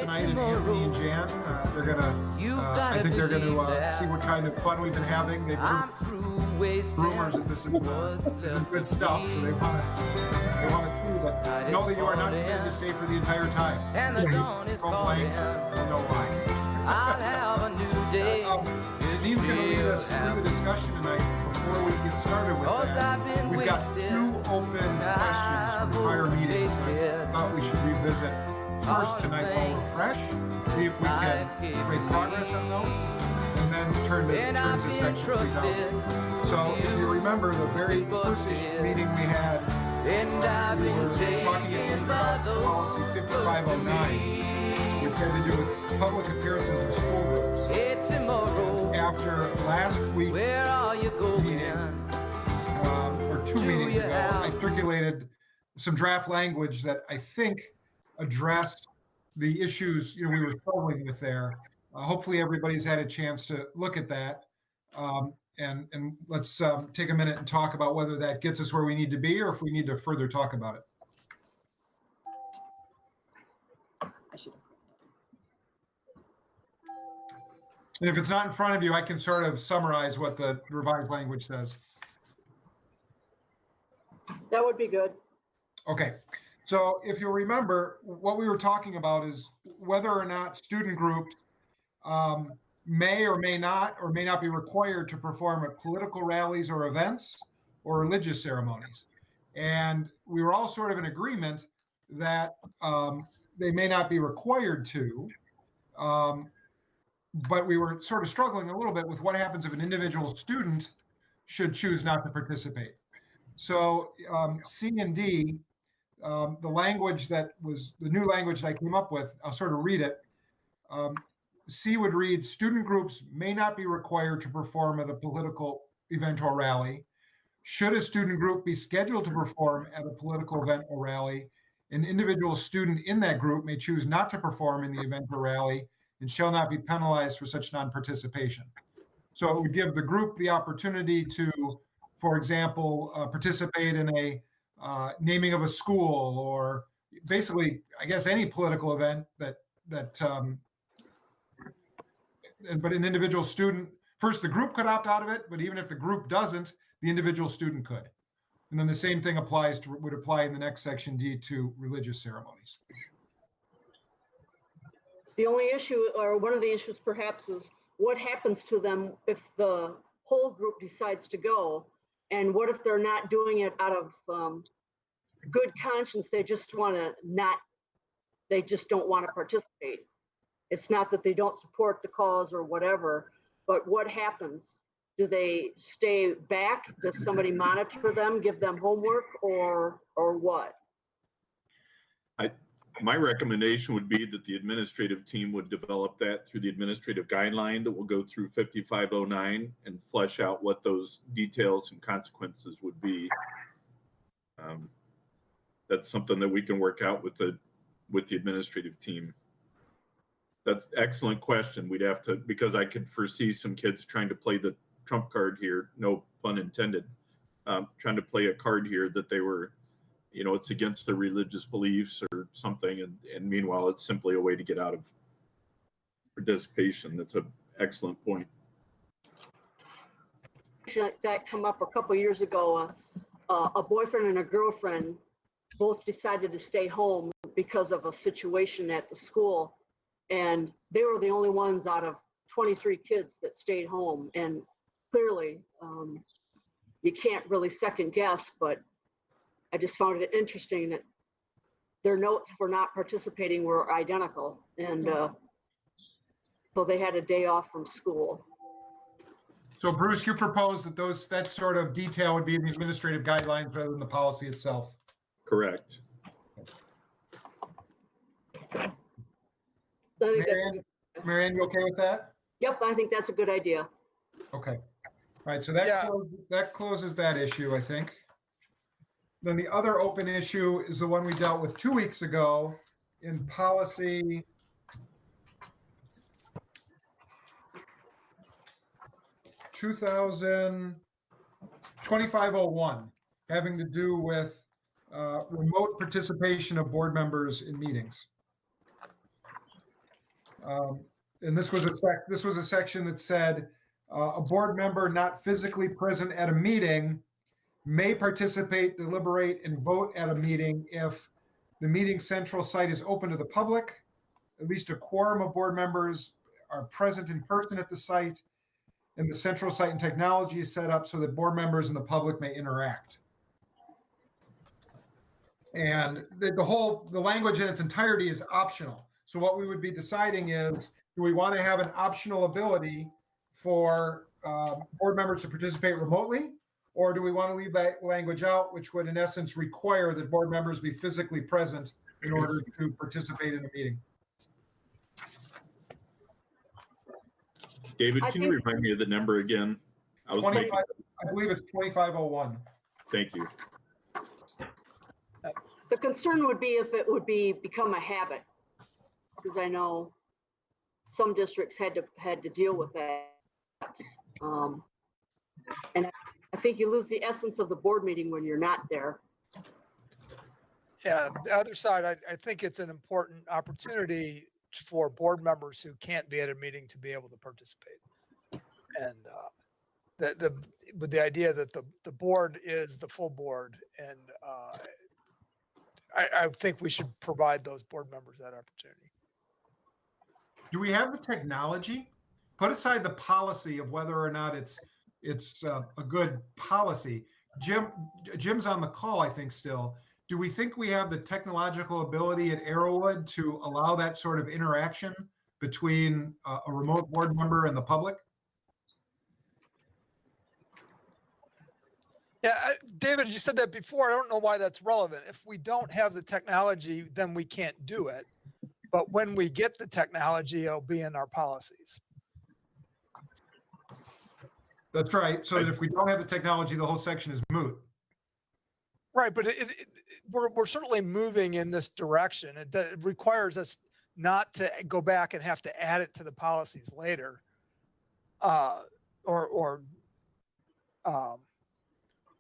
tonight, and Anthony and Jan. They're gonna. I think they're gonna see what kind of fun we've been having. They've heard rumors that this is good stuff, so they wanna prove it. Know that you are not committed to stay for the entire time. And the dawn is calling. You'll know why. I'll have a new day. Janine's gonna lead us through the discussion tonight. Before we get started with that, we've got two open questions from prior meetings I thought we should revisit first tonight while we're fresh, see if we can make progress on those, and then turn to section 3000. So if you remember the very first meeting we had, we were talking about policy 5509, which had to do with public appearances in school groups. After last week's meeting, or 2 meetings ago, I circulated some draft language that I think addressed the issues we were struggling with there. Hopefully everybody's had a chance to look at that. And let's take a minute and talk about whether that gets us where we need to be or if we need to further talk about it. And if it's not in front of you, I can sort of summarize what the revised language says. That would be good. Okay. So if you remember, what we were talking about is whether or not student groups may or may not be required to perform at political rallies or events or religious ceremonies. And we were all sort of in agreement that they may not be required to, but we were sort of struggling a little bit with what happens if an individual student should choose not to participate. So C and D, the language that was the new language that I came up with, I'll sort of read it. C would read, student groups may not be required to perform at a political event or rally. Should a student group be scheduled to perform at a political event or rally, an individual student in that group may choose not to perform in the event or rally and shall not be penalized for such non-participation. So it would give the group the opportunity to, for example, participate in a naming of a school, or basically, I guess, any political event that but an individual student, first the group could opt out of it, but even if the group doesn't, the individual student could. And then the same thing would apply in the next section D to religious ceremonies. The only issue, or one of the issues perhaps, is what happens to them if the whole group decides to go, and what if they're not doing it out of good conscience? They just don't want to participate. It's not that they don't support the cause or whatever, but what happens? Do they stay back? Does somebody monitor them, give them homework, or what? My recommendation would be that the administrative team would develop that through the administrative guideline that will go through 5509 and flesh out what those details and consequences would be. That's something that we can work out with the administrative team. That's an excellent question. We'd have to, because I could foresee some kids trying to play the trump card here, no pun intended, trying to play a card here that they were, it's against their religious beliefs or something. And meanwhile, it's simply a way to get out of participation. That's an excellent point. That come up a couple of years ago. A boyfriend and a girlfriend both decided to stay home because of a situation at the school. And they were the only ones out of 23 kids that stayed home. And clearly, you can't really second guess, but I just found it interesting that their notes for not participating were identical. And so they had a day off from school. So Bruce, you propose that that sort of detail would be in the administrative guidelines rather than the policy itself. Correct. Marianne, you okay with that? Yep, I think that's a good idea. Okay. All right, so that closes that issue, I think. Then the other open issue is the one we dealt with 2 weeks ago in policy 2501, having to do with remote participation of board members in meetings. And this was a section that said a board member not physically present at a meeting may participate, deliberate, and vote at a meeting if the meeting central site is open to the public, at least a quorum of board members are present in person at the site, and the central site and technology is set up so that board members and the public may interact. And the language in its entirety is optional. So what we would be deciding is, do we want to have an optional ability for board members to participate remotely? Or do we want to leave that language out, which would in essence require that board members be physically present in order to participate in a meeting? David, can you remind me of the number again? I believe it's 2501. Thank you. The concern would be if it would become a habit, because I know some districts had to deal with that. And I think you lose the essence of the board meeting when you're not there. Yeah, the other side, I think it's an important opportunity for board members who can't be at a meeting to be able to participate. And with the idea that the board is the full board, and I think we should provide those board members that opportunity. Do we have the technology? Put aside the policy of whether or not it's a good policy. Jim's on the call, I think, still. Do we think we have the technological ability at Arrowwood to allow that sort of interaction between a remote board member and the public? Yeah, David, you said that before. I don't know why that's relevant. If we don't have the technology, then we can't do it. But when we get the technology, it'll be in our policies. That's right. So that if we don't have the technology, the whole section is moot. Right, but we're certainly moving in this direction. It requires us not to go back and have to add it to the policies later.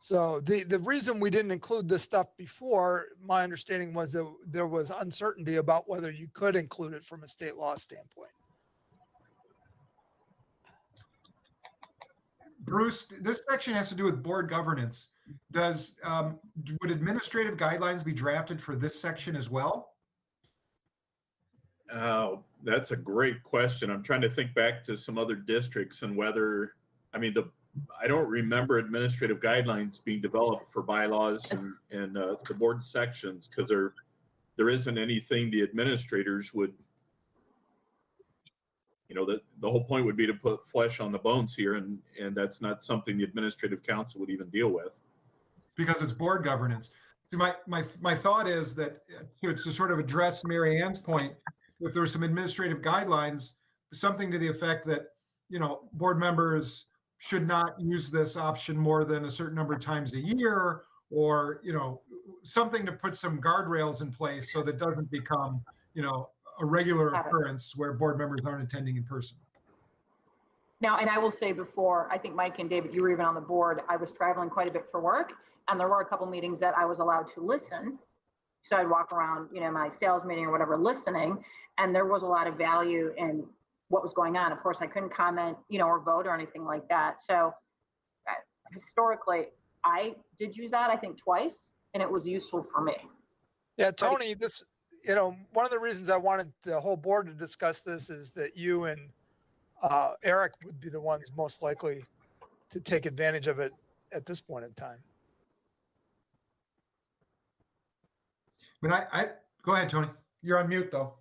So the reason we didn't include this stuff before, my understanding was that there was uncertainty about whether you could include it from a state law standpoint. Bruce, this section has to do with board governance. Would administrative guidelines be drafted for this section as well? Oh, that's a great question. I'm trying to think back to some other districts and whether, I don't remember administrative guidelines being developed for bylaws and the board sections, because there isn't anything the administrators would, the whole point would be to put flesh on the bones here, and that's not something the administrative council would even deal with. Because it's board governance. See, my thought is that to sort of address Mary Ann's point, if there were some administrative guidelines, something to the effect that, board members should not use this option more than a certain number of times a year, or, something to put some guardrails in place so that it doesn't become, a regular occurrence where board members aren't attending in person. Now, and I will say before, I think Mike and David, you were even on the board, I was traveling quite a bit for work, and there were a couple meetings that I was allowed to listen. So I'd walk around, my sales meeting or whatever, listening, and there was a lot of value in what was going on. Of course, I couldn't comment, or vote or anything like that. So historically, I did use that, I think twice, and it was useful for me. Yeah, Tony, this, one of the reasons I wanted the whole board to discuss this is that you and Eric would be the ones most likely to take advantage of it at this point in time. But I go ahead, Tony. You're on mute, though.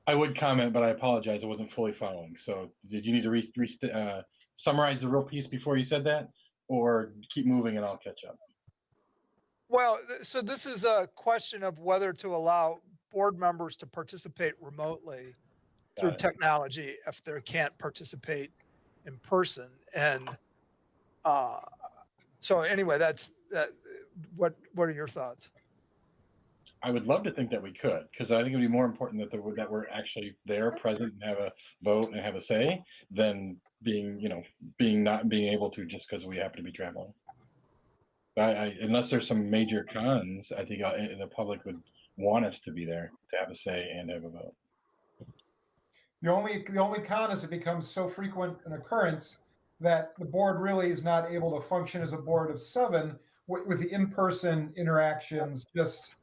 I would comment, but I apologize. I wasn't fully following. So did you need to summarize the real piece before you said that, or keep moving and I'll catch up? Well, so this is a question of whether to allow board members to participate remotely through technology if they can't participate in person. And so anyway, that's that. What are your thoughts? I would love to think that we could, because I think it'd be more important that we're actually there, present, and have a vote and have a say, than not being able to just because we happen to be traveling. Unless there's some major cons, I think the public would want us to be there to have a say and have a vote. The only con is it becomes so frequent an occurrence that the board really is not able to function as a board of 7 with the in-person interactions. Just,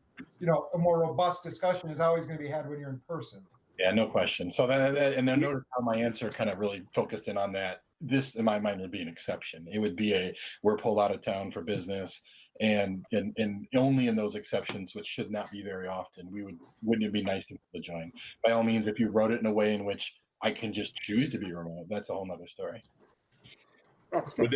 a more robust discussion is always going to be had when you're in person. Yeah, no question. So and then notice how my answer kind of really focused in on that. This, in my mind, would be an exception. It would be we're pulled out of town for business, and only in those exceptions, which should not be very often, wouldn't it be nice to join? By all means, if you wrote it in a way in which I can just choose to be remote, that's a whole nother story. That's fair.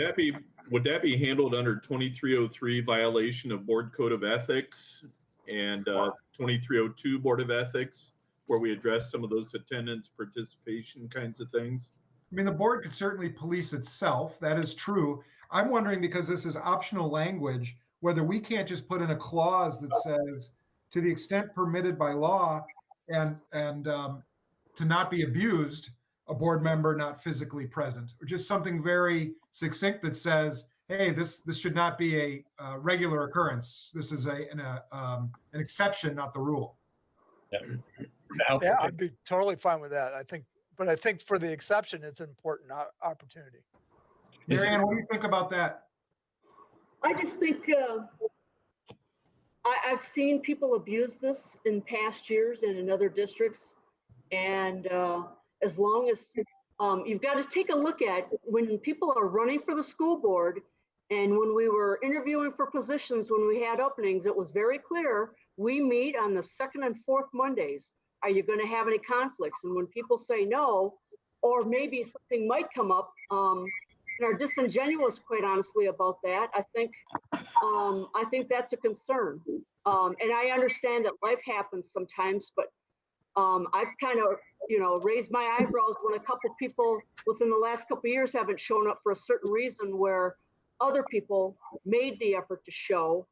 Would that be handled under 2303 violation of board code of ethics and 2302 board of ethics, where we address some of those attendance participation kinds of things? I mean, the board could certainly police itself. That is true. I'm wondering, because this is optional language, whether we can't just put in a clause that says, to the extent permitted by law and to not be abused, a board member not physically present, or just something very succinct that says, hey, this should not be a regular occurrence. This is an exception, not the rule. Yeah, Yeah, I'd be totally fine with that. But I think for the exception, it's an important opportunity. Mary Ann, what do you think about that? I just think I've seen people abuse this in past years and in other districts. And as long as you've got to take a look at when people are running for the school board, and when we were interviewing for positions, when we had openings, it was very clear, we meet on the 2nd and 4th Mondays. Are you going to have any conflicts? And when people say no, or maybe something might come up, and are disingenuous, quite honestly, about that, I think that's a concern. And I understand that life happens sometimes, but I've kind of, raised my eyebrows when a couple people within the last couple of years haven't shown up for a certain reason, where other people made the effort to show.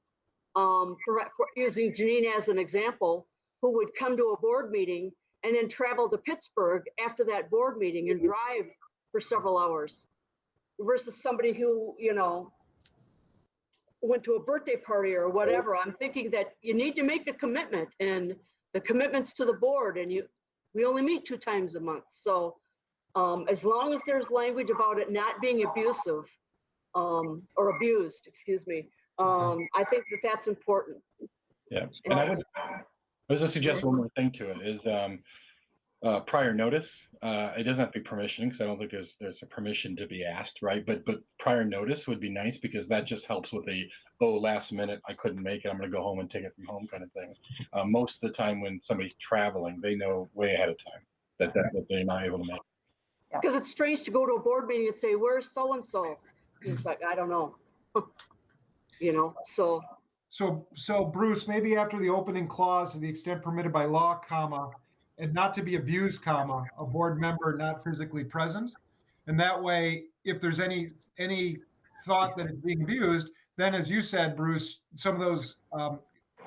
For using Janine as an example, who would come to a board meeting and then travel to Pittsburgh after that board meeting and drive for several hours, versus somebody who, went to a birthday party or whatever. I'm thinking that you need to make a commitment, and the commitments to the board, and we only meet 2 times a month. So as long as there's language about it not being abusive or abused, excuse me, I think that's important. Yeah, and I would just suggest one more thing to it is prior notice. It doesn't have to be permission, because I don't think there's a permission to be asked, right? But prior notice would be nice, because that just helps with the last minute I couldn't make it, I'm going to go home and take it from home kind of thing. Most of the time when somebody's traveling, they know way ahead of time that they're not able to make. Because it's strange to go to a board meeting and say, where's so and so? It's like, I don't know. So Bruce, maybe after the opening clause, to the extent permitted by law, comma, and not to be abused, comma, a board member not physically present. And that way, if there's any thought that it's being abused, then, as you said, Bruce, some of those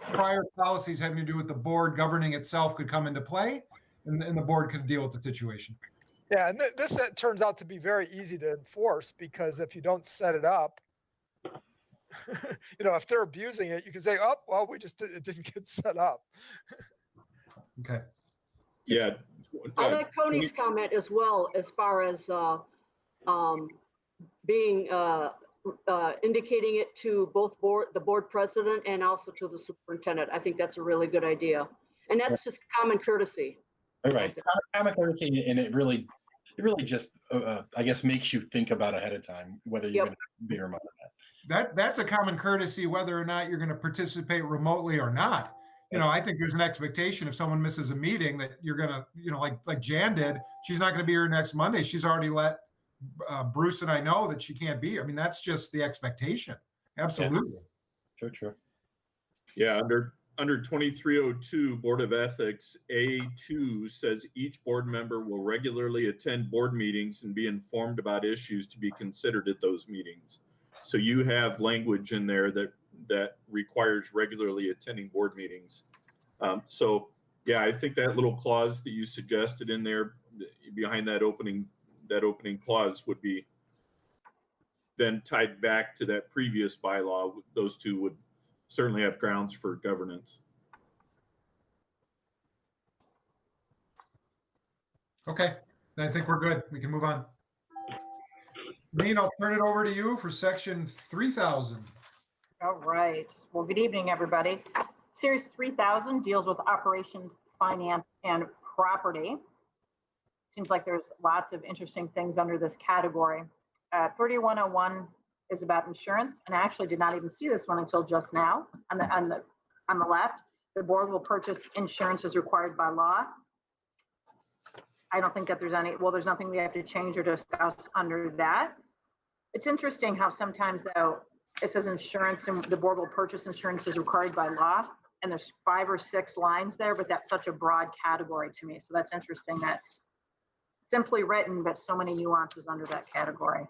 prior policies having to do with the board governing itself could come into play, and the board could deal with the situation. Yeah, and this turns out to be very easy to enforce, because if you don't set it up, if they're abusing it, you can say, oh, well, it didn't get set up. Okay. Yeah. I like Tony's comment as well, as far as being indicating it to both the board president and also to the superintendent. I think that's a really good idea, and that's just common courtesy. Right, common courtesy, and it really just I guess makes you think about ahead of time whether you're going to be remote or not. That's a common courtesy, whether or not you're going to participate remotely or not. I think there's an expectation if someone misses a meeting that you're going to, like Jan did, she's not going to be here next Monday. She's already let Bruce and I know that she can't be here. I mean, that's just the expectation. Absolutely. Yeah. True. Yeah, under 2302 Board of Ethics, A2 says each board member will regularly attend board meetings and be informed about issues to be considered at those meetings. So you have language in there that requires regularly attending board meetings. So yeah, I think that little clause that you suggested in there behind that opening clause would be then tied back to that previous bylaw. Those two would certainly have grounds for governance. Okay, then I think we're good. We can move on. Mean, I'll turn it over to you for section 3000. All right. Well, good evening, everybody. Series 3000 deals with operations, finance, and property. Seems like there's lots of interesting things under this category. 3101 is about insurance, and I actually did not even see this one until just now. On the left, the board will purchase insurance as required by law. I don't think that there's nothing we have to change or discuss under that. It's interesting how sometimes, though, it says insurance and the board will purchase insurance as required by law, and there's 5 or 6 lines there, but that's such a broad category to me. So that's interesting. That's simply written, but so many nuances under that category.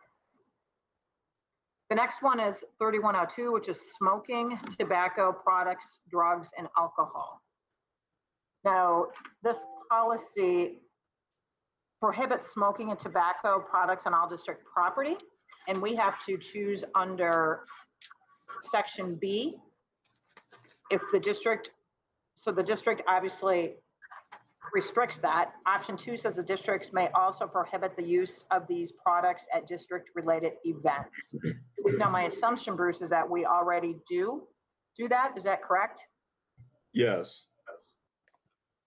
The next one is 3102, which is smoking, tobacco products, drugs, and alcohol. Now, this policy prohibits smoking and tobacco products on all district property, and we have to choose under section B. If the district obviously restricts that. Option 2 says the districts may also prohibit the use of these products at district-related events. Now, my assumption, Bruce, is that we already do that. Is that correct? Yes.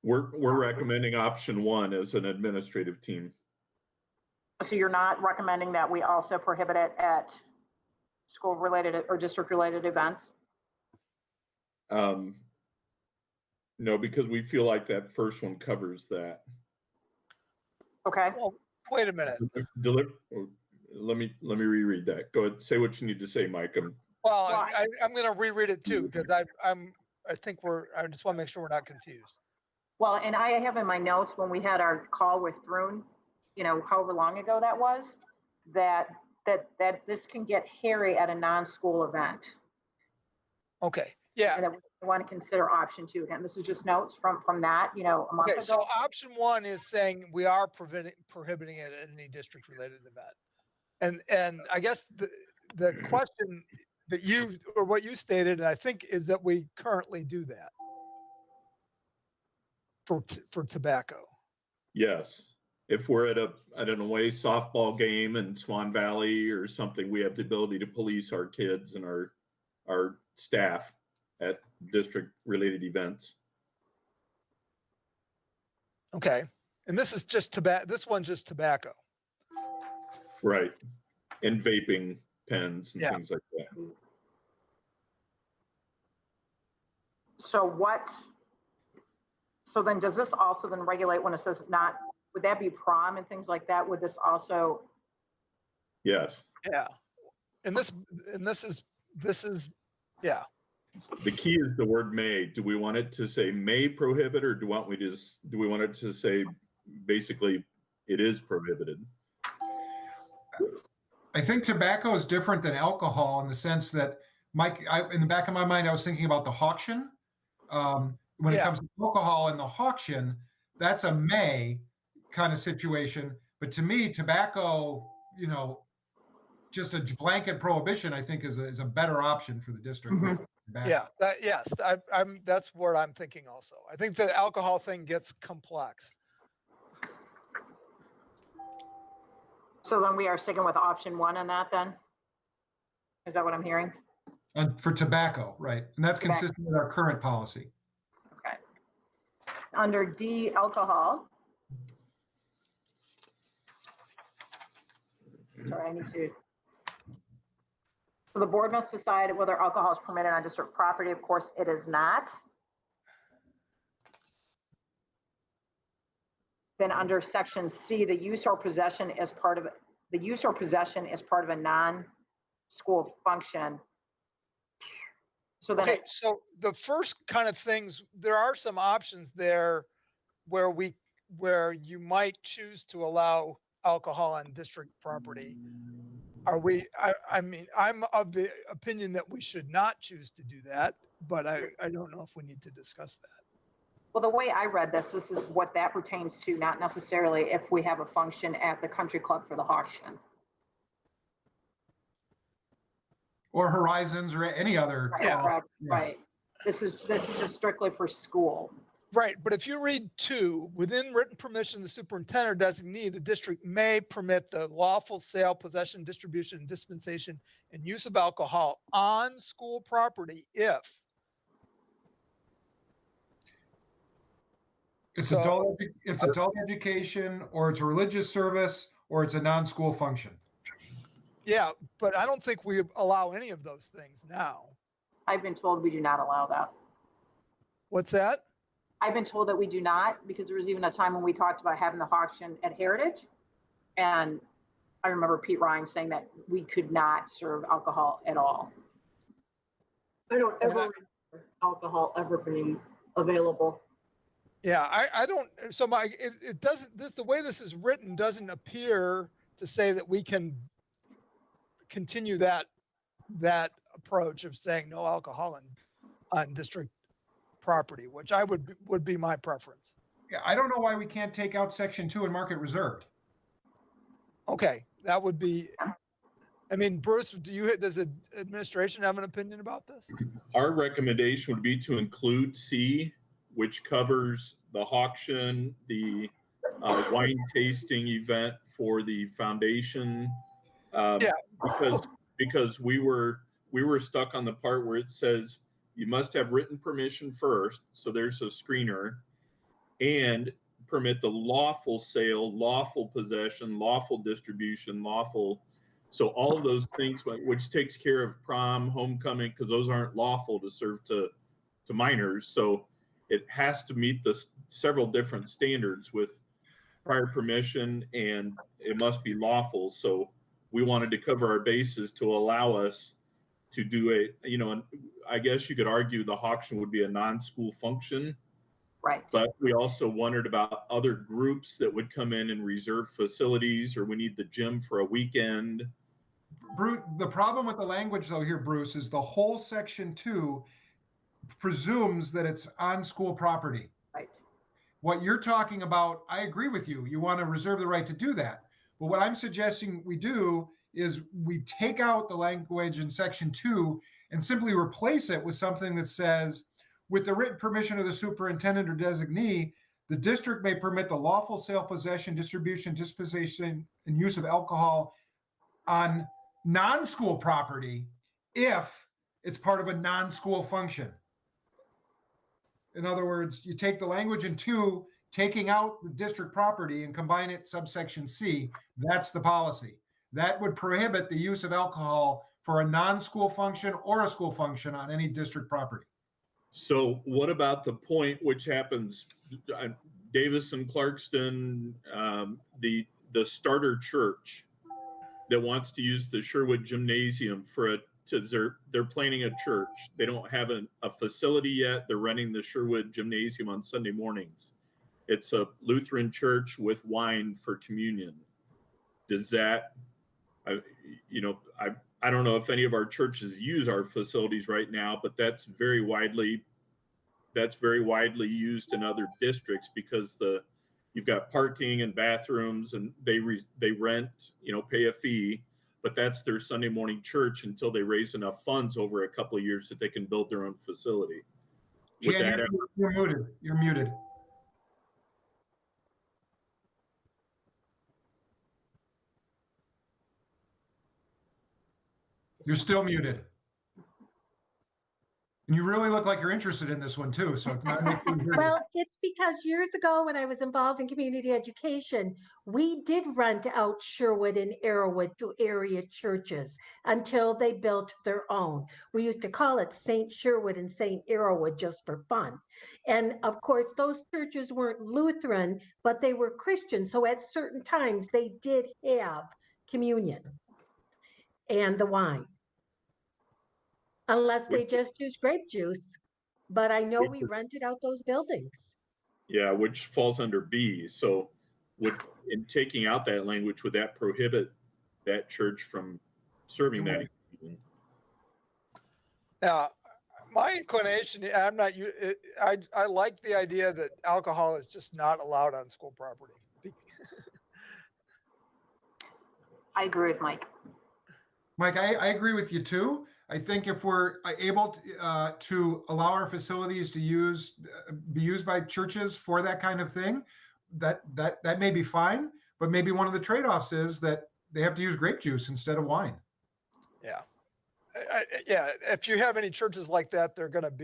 We're recommending option 1 as an administrative team. So you're not recommending that we also prohibit it at school-related or district-related events? No, because we feel like that first one covers that. Okay. Well, wait a minute. Let me reread that. Go ahead. Say what you need to say, Mike. Well, I'm going to reread it too, because I just want to make sure we're not confused. Well, and I have in my notes when we had our call with Thrun, however long ago that was, that this can get hairy at a non-school event. Okay. Yeah. And that we want to consider option 2. Again, this is just notes from that, a month ago. So option 1 is saying we are prohibiting it at any district related event. And I guess the question that what you stated, I think, is that we currently do that for tobacco. Yes. If we're at an away softball game in Swan Valley or something, we have the ability to police our kids and our staff at district related events. Okay. And this is just tobacco. This one's just tobacco. Right. And vaping pens and things like that. So then does this also then regulate when it says not, would that be prom and things like that? Would this also? Yes. Yeah. And this is, yeah. The key is the word may. Do we want it to say may prohibit, or do we want it to say basically it is prohibited? I think tobacco is different than alcohol in the sense that, Mike, in the back of my mind, I was thinking about the auction. When it comes to alcohol and the auction, that's a may kind of situation. But to me, tobacco, just a blanket prohibition, I think is a better option for the district. Mm-hmm. Yeah. That's what I'm thinking also. I think the alcohol thing gets complex. So then we are sticking with option 1 on that then? Is that what I'm hearing? For tobacco, right. And that's consistent with our current policy. Okay. Under D, alcohol. Sorry, I need to. So the board must decide whether alcohol is permitted on district property. Of course, it is not. Then under section C, the use or possession is part of a non-school function. So then so the first kind of things, there are some options there where you might choose to allow alcohol on district property. I'm of the opinion that we should not choose to do that, but I don't know if we need to discuss that. Well, the way I read this is what that pertains to, not necessarily if we have a function at the country club for the auction. Or Horizons or any other. Right. This is just strictly for school. Right, but if you read 2, within written permission, the superintendent or designee, the district may permit the lawful sale, possession, distribution, dispensation, and use of alcohol on school property if. It's So, adult education, or it's a religious service, or it's a non-school function. yeah, but I don't think we allow any of those things now. I've been told we do not allow that. What's that? I've been told that we do not, because there was even a time when we talked about having the auction at Heritage. And I remember Pete Ryan saying that we could not serve alcohol at all. I don't ever remember alcohol ever being available. Yeah, I don't. So it doesn't. The way this is written doesn't appear to say that we can continue that approach of saying no alcohol on district property, which would be my preference. Yeah, I don't know why we can't take out section 2 and mark it reserved. Okay, that would be. I mean, Bruce, does the administration have an opinion about this? Our recommendation would be to include C, which covers the auction, the wine tasting event for the foundation. Yeah. Because we were stuck on the part where it says you must have written permission first. So there's a screener, and permit the lawful sale, lawful possession, lawful distribution, lawful. So all of those things, which takes care of prom, homecoming, because those aren't lawful to serve to minors. So it has to meet the several different standards with prior permission, and it must be lawful. So we wanted to cover our bases to allow us to do and I guess you could argue the auction would be a non-school function. Right. But we also wondered about other groups that would come in and reserve facilities, or we need the gym for a weekend. Bruce, the problem with the language though here, Bruce, is the whole section 2 presumes that it's on school property. Right. What you're talking about, I agree with you. You want to reserve the right to do that. But what I'm suggesting we do is we take out the language in section 2 and simply replace it with something that says, with the written permission of the superintendent or designee, the district may permit the lawful sale, possession, distribution, dispensation, and use of alcohol on non-school property if it's part of a non-school function. In other words, you take the language in 2, taking out the district property, and combine it subsection C. That's the policy. That would prohibit the use of alcohol for a non-school function or a school function on any district property. So what about the point which happens, Davis and Clarkston, the starter church that wants to use the Sherwood Gymnasium they're planning a church. They don't have a facility yet. They're renting the Sherwood Gymnasium on Sunday mornings. It's a Lutheran church with wine for communion. Does that, I don't know if any of our churches use our facilities right now, but that's very widely used in other districts because you've got parking and bathrooms, and they rent, pay a fee, but that's their Sunday morning church until they raise enough funds over a couple of years that they can build their own facility. Jan, you're muted. You're muted. You're still muted. And you really look like you're interested in this one too. So it's not well, it's because years ago when I was involved in community education, we did rent out Sherwood and Arrowwood to area churches until they built their own. We used to call it St. Sherwood and St. Arrowwood just for fun. And of course, those churches weren't Lutheran, but they were Christian. So at certain times they did have communion and the wine. Unless they just use grape juice. But I know we rented out those buildings. Yeah, which falls under B. So in taking out that language, would that prohibit that church from serving that? Now, my inclination, I like the idea that alcohol is just not allowed on school property. I agree with Mike. Mike, I agree with you too. I think if we're able to allow our facilities to be used by churches for that kind of thing, that may be fine. But maybe one of the trade-offs is that they have to use grape juice instead of wine. Yeah. Yeah. If you have any churches like that, they're not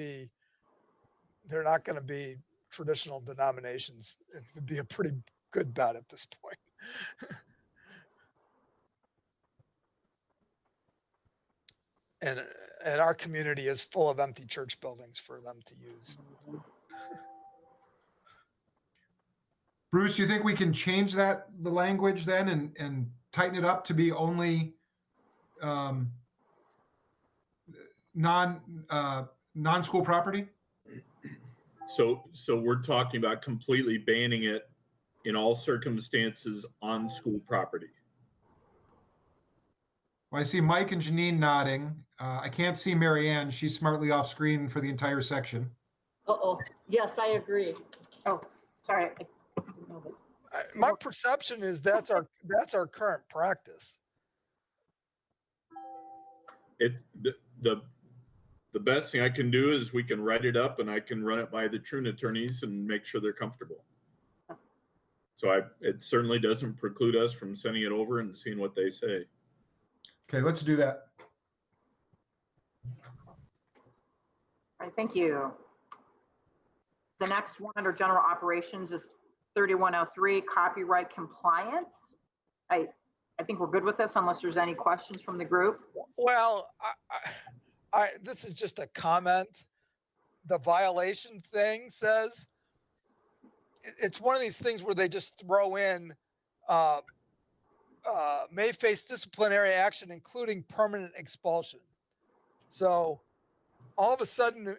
going to be traditional denominations. It would be a pretty good bet at this point. and our community is full of empty church buildings for them to use. Bruce, you think we can change the language then and tighten it up to be only non-school property? So we're talking about completely banning it in all circumstances on school property. Well, I see Mike and Janine nodding. I can't see Mary Ann. She's smartly off screen for the entire section. Uh-oh. Yes, I agree. Oh, sorry. I didn't know that. My perception is that's our current practice. The best thing I can do is we can write it up and I can run it by the truant attorneys and make sure they're comfortable. So it certainly doesn't preclude us from sending it over and seeing what they say. Okay, let's do that. All right, thank you. The next one under general operations is 3103, copyright compliance. I think we're good with this unless there's any questions from the group. Well, this is just a comment. The violation thing says it's one of these things where they just throw in may face disciplinary action, including permanent expulsion. So all of a sudden,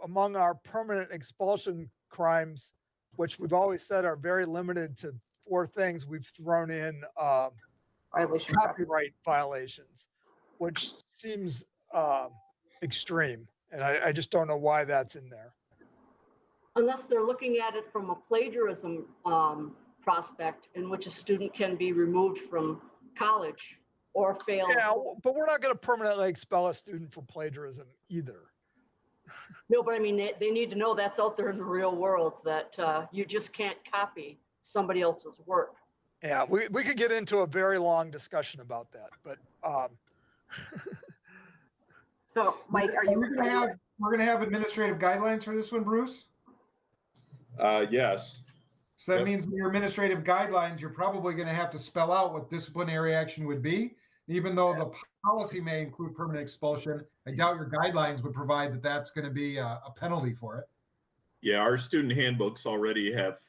among our permanent expulsion crimes, which we've always said are very limited to 4 things, we've thrown in copyright violations, which seems extreme. And I just don't know why that's in there. Unless they're looking at it from a plagiarism prospect in which a student can be removed from college or fail. Yeah, but we're not going to permanently expel a student for plagiarism either. No, but I mean, they need to know that's out there in the real world, that you just can't copy somebody else's work. Yeah, we could get into a very long discussion about that, but so Mike, we're going to have administrative guidelines for this one, Bruce? Yes. So that means in your administrative guidelines, you're probably going to have to spell out what disciplinary action would be. Even though the policy may include permanent expulsion, I doubt your guidelines would provide that that's going to be a penalty for it. Yeah, our student handbooks already have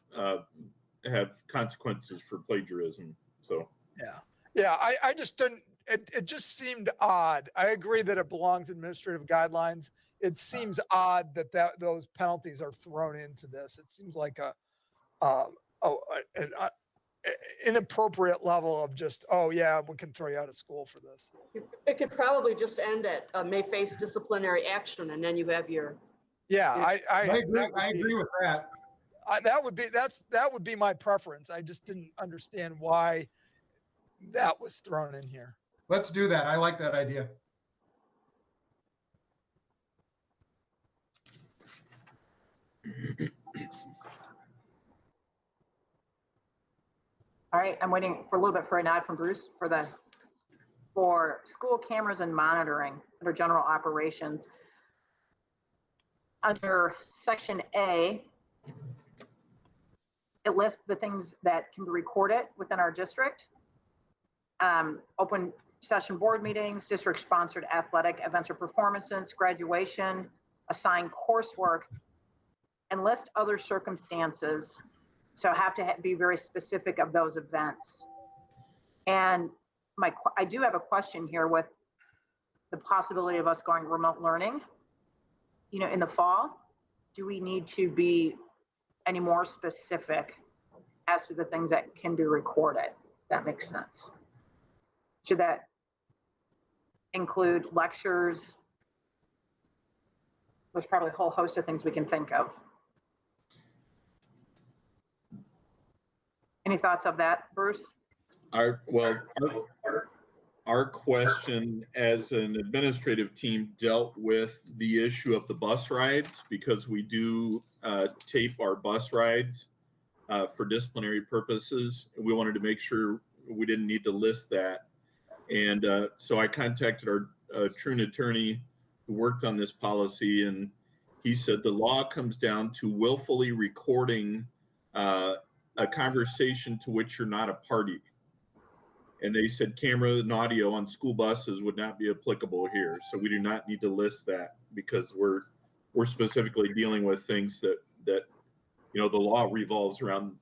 consequences for plagiarism. So yeah, I just didn't. It just seemed odd. I agree that it belongs in administrative guidelines. It seems odd that those penalties are thrown into this. It seems like an inappropriate level of just, oh yeah, we can throw you out of school for this. It could probably just end at may face disciplinary action, and then you have your. Yeah, I agree with that. That would be my preference. I just didn't understand why that was thrown in here. Let's do that. I like that idea. All right, I'm waiting for a little bit for a nod from Bruce for school cameras and monitoring under general operations. Under section A, it lists the things that can be recorded within our district. Open session board meetings, district sponsored athletic events or performances, graduation, assigned coursework, and list other circumstances. So have to be very specific of those events. And I do have a question here with the possibility of us going remote learning, in the fall. Do we need to be any more specific as to the things that can be recorded? That makes sense. Should that include lectures? There's probably a whole host of things we can think of. Any thoughts of that, Bruce? Our our question as an administrative team dealt with the issue of the bus rides because we do tape our bus rides for disciplinary purposes. We wanted to make sure we didn't need to list that. And so I contacted our truant attorney who worked on this policy, and he said the law comes down to willfully recording a conversation to which you're not a party. And they said camera and audio on school buses would not be applicable here. So we do not need to list that because we're specifically dealing with things that you know, the law revolves around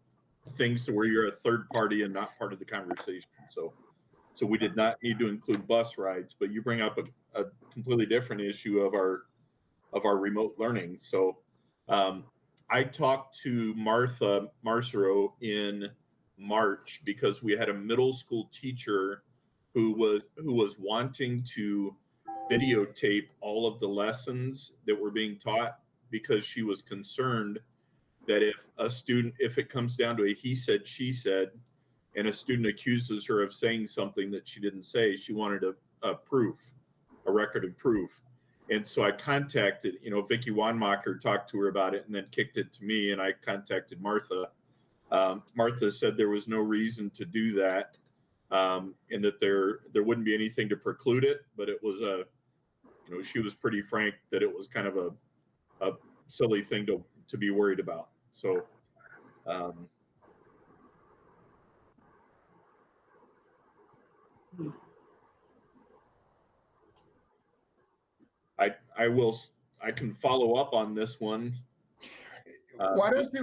things to where you're a third party and not part of the conversation. So we did not need to include bus rides, but you bring up a completely different issue of our remote learning. So I talked to Martha Marcero in March because we had a middle school teacher who was wanting to videotape all of the lessons that were being taught because she was concerned that if it comes down to a he said, she said, and a student accuses her of saying something that she didn't say, she wanted a record of proof. And so I contacted, Vicki Wanmacher talked to her about it and then kicked it to me, and I contacted Martha. Martha said there was no reason to do that, and that there wouldn't be anything to preclude it, but it was she was pretty frank that it was kind of a silly thing to be worried about. So I can follow up on this one. Why don't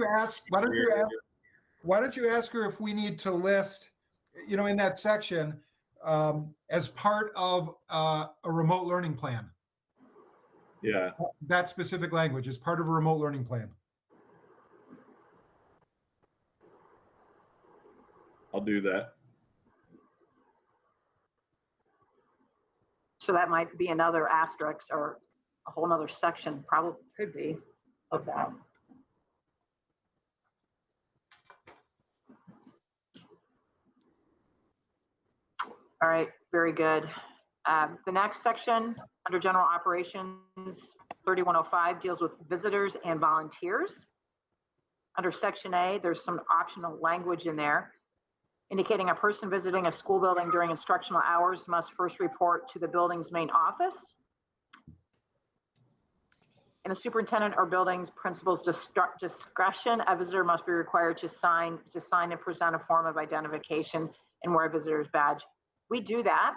you ask her if we need to list, in that section, as part of a remote learning plan? Yeah. That specific language is part of a remote learning plan. I'll do that. So that might be another asterisk or a whole nother section, probably could be, of that. All right, very good. The next section under general operations, 3105 deals with visitors and volunteers. Under section A, there's some optional language in there indicating a person visiting a school building during instructional hours must first report to the building's main office. In the superintendent or building's principal's discretion, a visitor must be required to sign and present a form of identification and wear a visitor's badge. We do that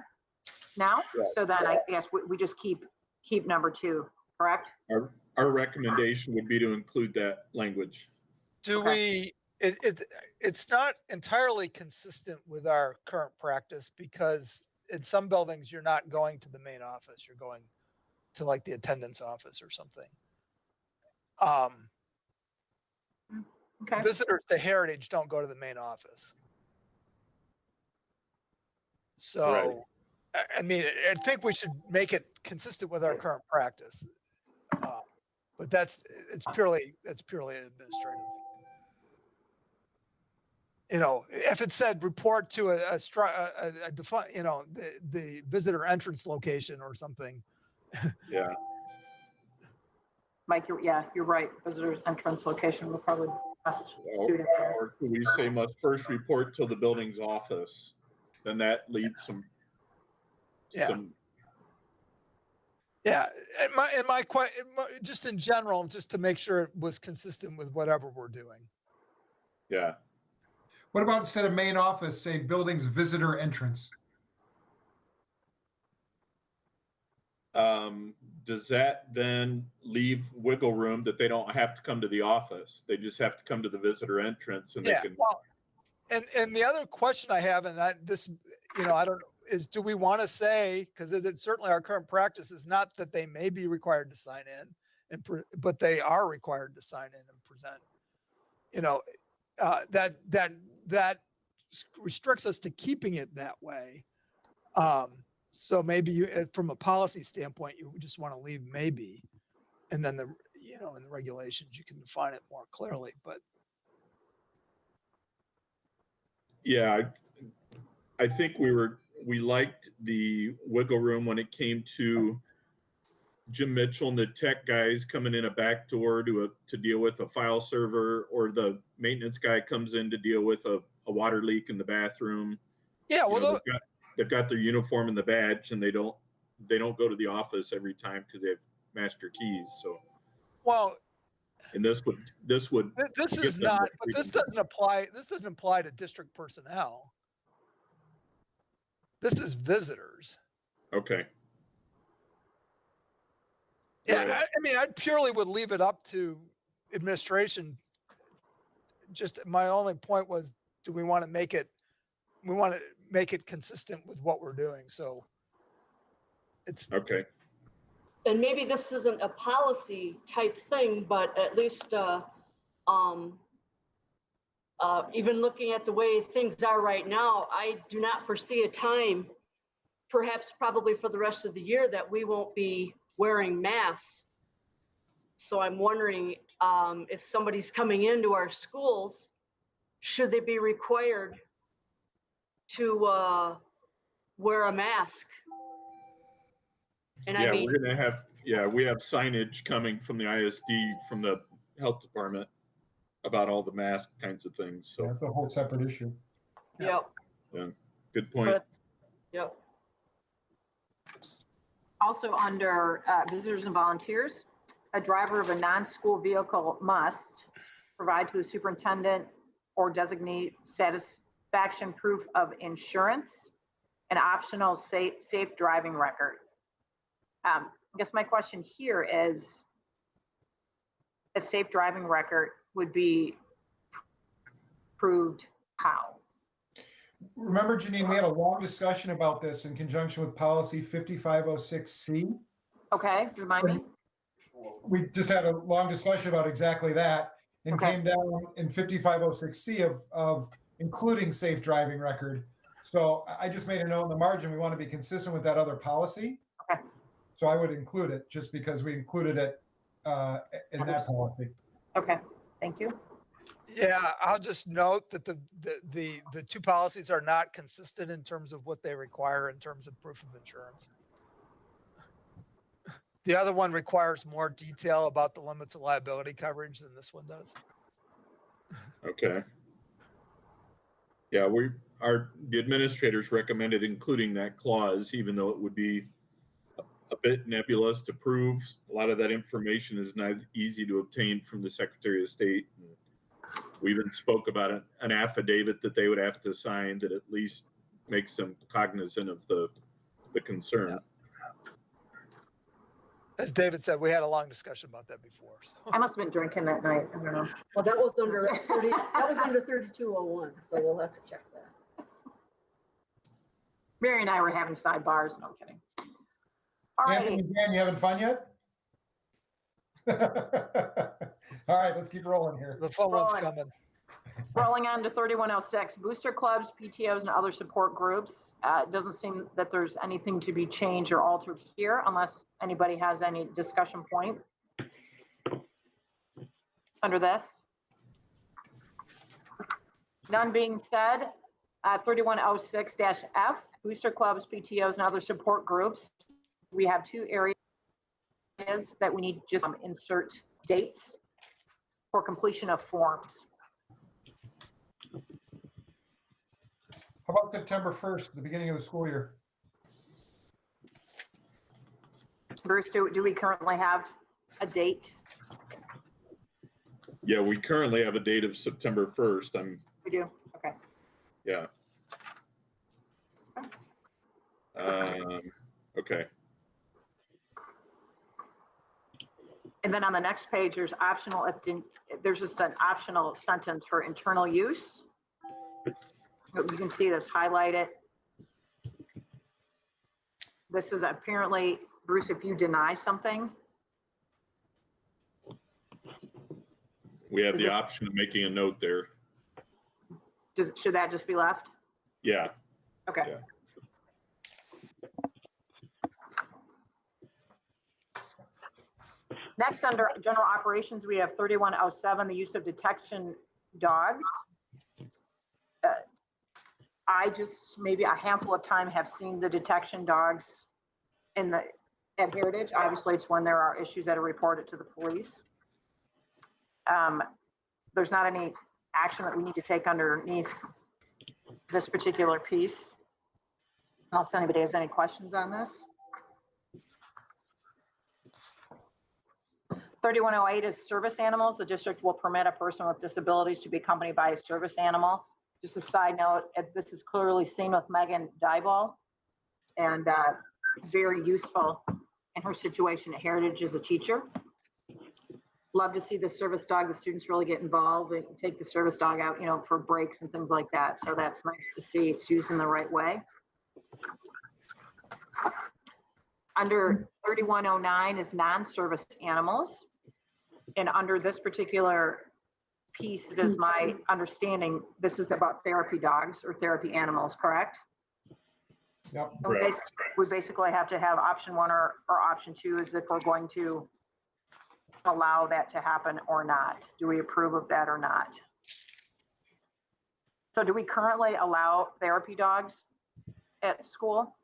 now, so then I guess we just keep number 2, correct? Our recommendation would be to include that language. It's not entirely consistent with our current practice because in some buildings you're not going to the main office, you're going to like the attendance office or something. Okay. Visitors to Heritage don't go to the main office. So, right. I mean, I think we should make it consistent with our current practice. But it's purely administrative. If it said report to a the visitor entrance location or something. Yeah. Mike, you're right. Visitor's entrance location will probably best suited there. Or can we say must first report to the building's office? Then that leads some. Yeah. Just in general, just to make sure it was consistent with whatever we're doing. Yeah. What about instead of main office, say building's visitor entrance? Does that then leave wiggle room that they don't have to come to the office? They just have to come to the visitor entrance and they can. Well, and the other question I have, and I don't know, is do we want to say, because certainly our current practice is not that they may be required to sign in, but they are required to sign in and present. That restricts us to keeping it that way. So maybe from a policy standpoint, you just want to leave maybe, and then in the regulations you can define it more clearly. But yeah, I think we were we liked the wiggle room when it came to Jim Mitchell and the tech guys coming in a back door to deal with a file server, or the maintenance guy comes in to deal with a water leak in the bathroom. Yeah, You well, know, they've got their uniform and the badge, and they don't go to the office every time because they have master keys. So, well, and this would this give is them not, that but this freedom. doesn't apply. This doesn't apply to district personnel. This is visitors. Okay. Yeah, Right. I mean, I purely would leave it up to administration. Just my only point was, do we want to make it? We want to make it consistent with what we're doing. So it's Okay. And maybe this isn't a policy type thing, but at least even looking at the way things are right now, I do not foresee a time, perhaps probably for the rest of the year, that we won't be wearing masks. So I'm wondering if somebody's coming into our schools, should they be required to wear a mask? And Yeah, I mean, we're gonna have we have signage coming from the ISD, from the health department, about all the mask kinds of things. So That's a whole separate issue. yep, good point. but, yep. Also under visitors and volunteers, a driver of a non-school vehicle must provide to the superintendent or designate satisfaction proof of insurance, an optional safe driving record. I guess my question here is, a safe driving record would be proved how? Remember, Janine, we had a long discussion about this in conjunction with policy 5506C. Okay, remind me. We just had a long discussion about exactly that, and Okay. came down in 5506C of including safe driving record. So I just made a note in the margin. We want to be consistent with that other policy. Okay. So I would include it just because we included it in that policy. Okay, thank you. Yeah, I'll just note that the two policies are not consistent in terms of what they require in terms of proof of insurance. The other one requires more detail about the limits of liability coverage than this one does. Okay. Yeah, the administrators recommended including that clause, even though it would be a bit nebulous to prove. A lot of that information is not easy to obtain from the Secretary of State. We even spoke about an affidavit that they would have to sign that at least makes them cognizant of the concern. Yeah. As David said, we had a long discussion about that before. So. I must have been drinking that night. I don't know. Well, that was under 30, that was under 3201, so we'll have to check that. Mary and I were having sidebars. No, I'm kidding. All right. Anthony, Dan, you having fun yet? All right, let's keep rolling here. The fun one's Rolling. coming. Rolling on to 3106, booster clubs, PTOs, and other support groups. It doesn't seem that there's anything to be changed or altered here unless anybody has any discussion points under this. None being said, 3106-F, booster clubs, PTOs, and other support groups. We have two areas that we need to just insert dates for completion of forms. How about September 1st, the beginning of the school year? Bruce, do we currently have a date? Yeah, we currently have a date of September 1st. We do, okay. Yeah. Okay. And then on the next page, there's optional, there's just an optional sentence for internal use. You can see this highlighted. This is apparently, Bruce, if you deny something. We have Is the this- option of making a note there. Should that just be left? Yeah. Okay. Yeah. Next, under general operations, we have 3107, the use of detection dogs. I just maybe a handful of time have seen the detection dogs at Heritage. Obviously, it's when there are issues that are reported to the police. There's not any action that we need to take underneath this particular piece. Unless anybody has any questions on this. 3108 is service animals. The district will permit a person with disabilities to be accompanied by a service animal. Just a side note, this is clearly seen with Megan Dyball, and very useful in her situation at Heritage as a teacher. Love to see the service dog. The students really get involved and take the service dog out, for breaks and things like that. So that's nice to see it's used in the right way. Under 3109 is non-service animals. And under this particular piece, it is my understanding, this is about therapy dogs or therapy animals, correct? Yep. We basically have to have option 1 or option 2 is if we're going to allow that to happen or not. Do we approve of that or not? So do we currently allow therapy dogs at school?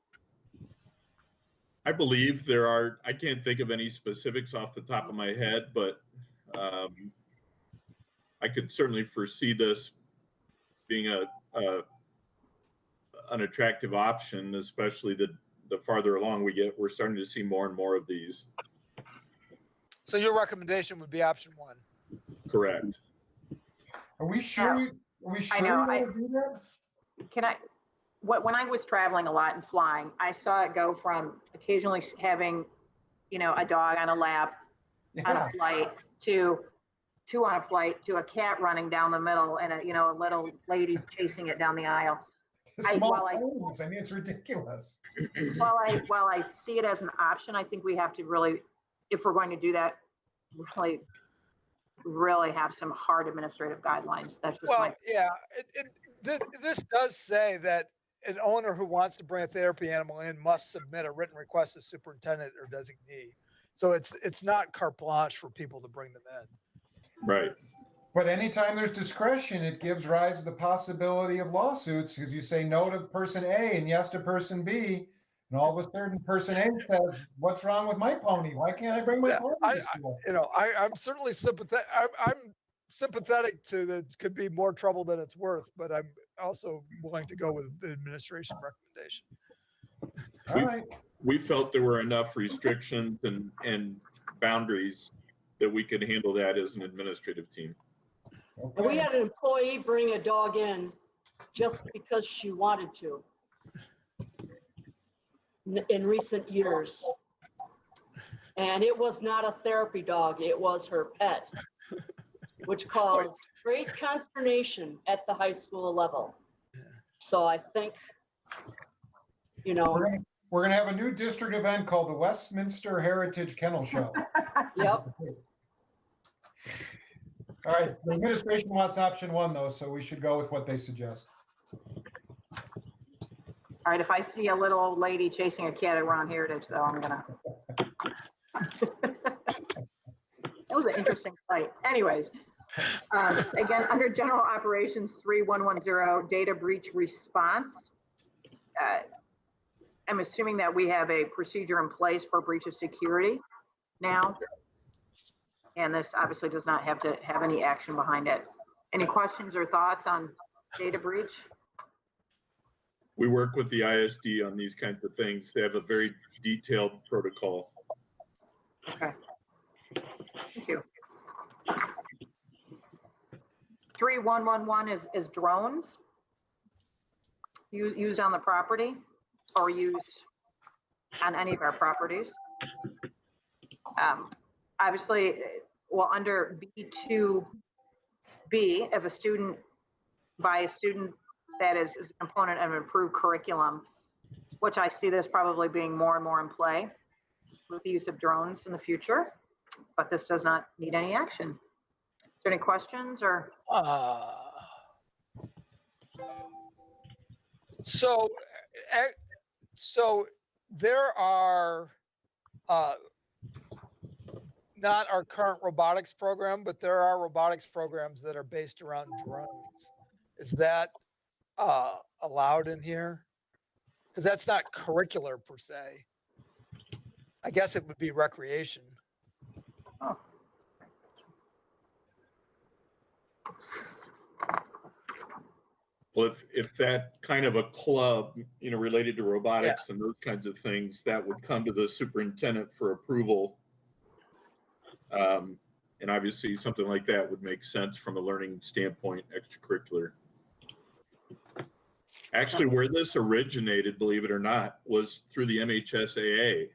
I believe there are, I can't think of any specifics off the top of my head, but I could certainly foresee this being an attractive option, especially the farther along we get. We're starting to see more and more of these. So your recommendation would be option 1. Correct. Are we sure? I know. We want to do that? When I was traveling a lot and flying, I saw it go from occasionally having, a dog on a lap on a flight to two on a flight to a cat running down the middle and a little lady chasing it down the aisle. Small ponies. I mean, it's ridiculous. While I see it as an option, I think we have to really, if we're going to do that, really have some hard administrative guidelines. That's just this does say that an owner who wants to bring a therapy animal in must submit a written request to superintendent or designee. So it's not carte blanche for people to bring them in. Right. But anytime there's discretion, it gives rise to the possibility of lawsuits because you say no to person A and yes to person B. And all of a sudden person A says, what's wrong with my pony? Why can't I bring my pony to school? I'm certainly sympathetic. I'm sympathetic to that. Could be more trouble than it's worth, but I'm also willing to go with the administration recommendation. All right. We felt there were enough restrictions and boundaries that we could handle that as an administrative team. Okay. We had an employee bring a dog in just because she wanted to in recent years. And it was not a therapy dog, it was her pet, which caused great consternation at the high school level. So I think, We're going to have a new district event called the Westminster Heritage Kennel Show. Yep. All right. The administration wants option 1, though, so we should go with what they suggest. All right, if I see a little old lady chasing a cat around Heritage, though, I'm gonna. That was an interesting fight. Anyways, again, under general operations 3110, data breach response. I'm assuming that we have a procedure in place for breach of security now. And this obviously does not have to have any action behind it. Any questions or thoughts on data breach? We work with the ISD on these kinds of things. They have a very detailed protocol. Okay. Thank you. 3111 is drones used on the property or used on any of our properties. Obviously, well, under B2B, if a student, by a student that is a component of an improved curriculum, which I see this probably being more and more in play with the use of drones in the future, but this does not need any action. Is there any questions or? So there are not our current robotics program, but there are robotics programs that are based around drones. Is that allowed in here? Because that's not curricular per se. I guess it would be recreation. Oh. Well, if that kind of a club, related to robotics and those kinds of things, that would come to the superintendent for approval. And obviously something like that would make sense from a learning standpoint, extracurricular. Actually, where this originated, believe it or not, was through the MHSAA,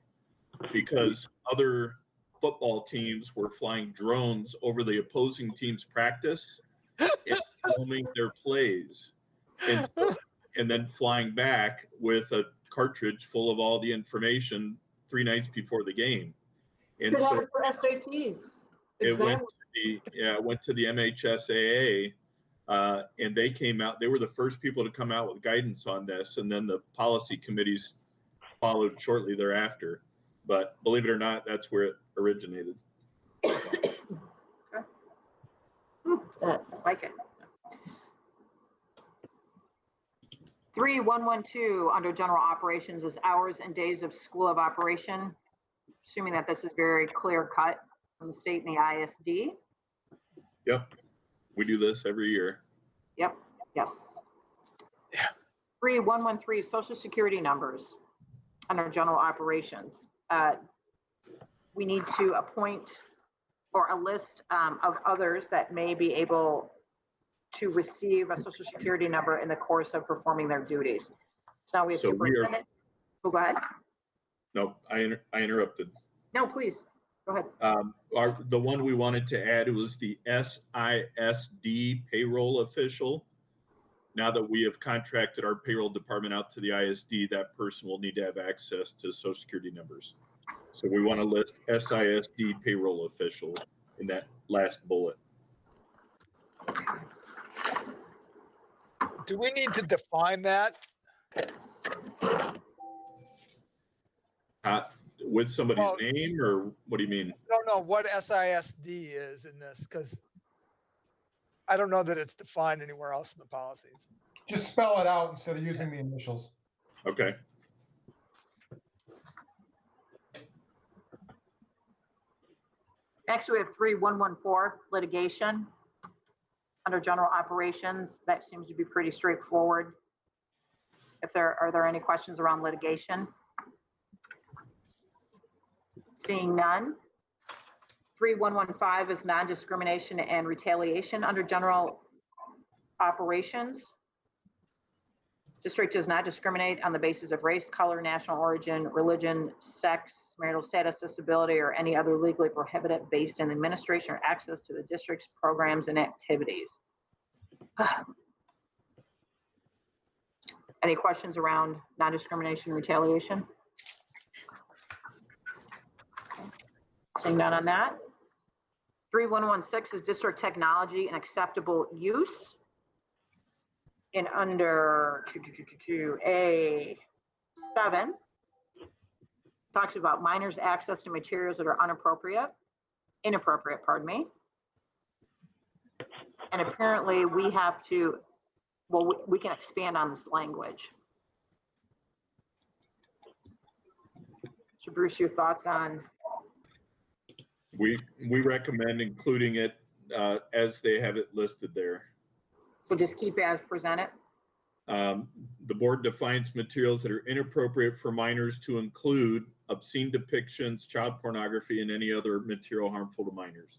because other football teams were flying drones over the opposing team's practice and filming their plays. And then flying back with a cartridge full of all the information 3 nights before the game. And Good so for SATs. it went Exam. to the MHSAA, and they came out. They were the first people to come out with guidance on this, and then the policy committees followed shortly thereafter. But believe it or not, that's where it originated. That's Like it. 3112 under general operations is hours and days of school of operation. Assuming that this is very clear cut from the state and the ISD. Yep, we do this every year. Yep, yes. 3113 social security numbers under general operations. We need to appoint or a list of others that may be able to receive a social security number in the course of performing their duties. So now we have So we are- superintendent. Oh, go ahead. No, I interrupted. No, please, go ahead. The one we wanted to add was the SISD payroll official. Now that we have contracted our payroll department out to the ISD, that person will need to have access to social security numbers. So we want to list SISD payroll official in that last bullet. Do we need to define that? With somebody's Well- name, or what do you mean? I don't know what SISD is in this because I don't know that it's defined anywhere else in the policies. Just spell it out instead of using the initials. Okay. Next, we have 3114 litigation under general operations. That seems to be pretty straightforward. Are there any questions around litigation? Seeing none. 3115 is non-discrimination and retaliation under general operations. District does not discriminate on the basis of race, color, national origin, religion, sex, marital status, disability, or any other legally prohibited based in administration or access to the district's programs and activities. Any questions around non-discrimination, retaliation? Seeing none on that. 3116 is district technology and acceptable use. And under A7, talks about minors' access to materials that are inappropriate, pardon me. And apparently we have to, well, we can expand on this language. So Bruce, your thoughts on? We recommend including it as they have it listed there. So just keep as presented. The board defines materials that are inappropriate for minors to include obscene depictions, child pornography, and any other material harmful to minors.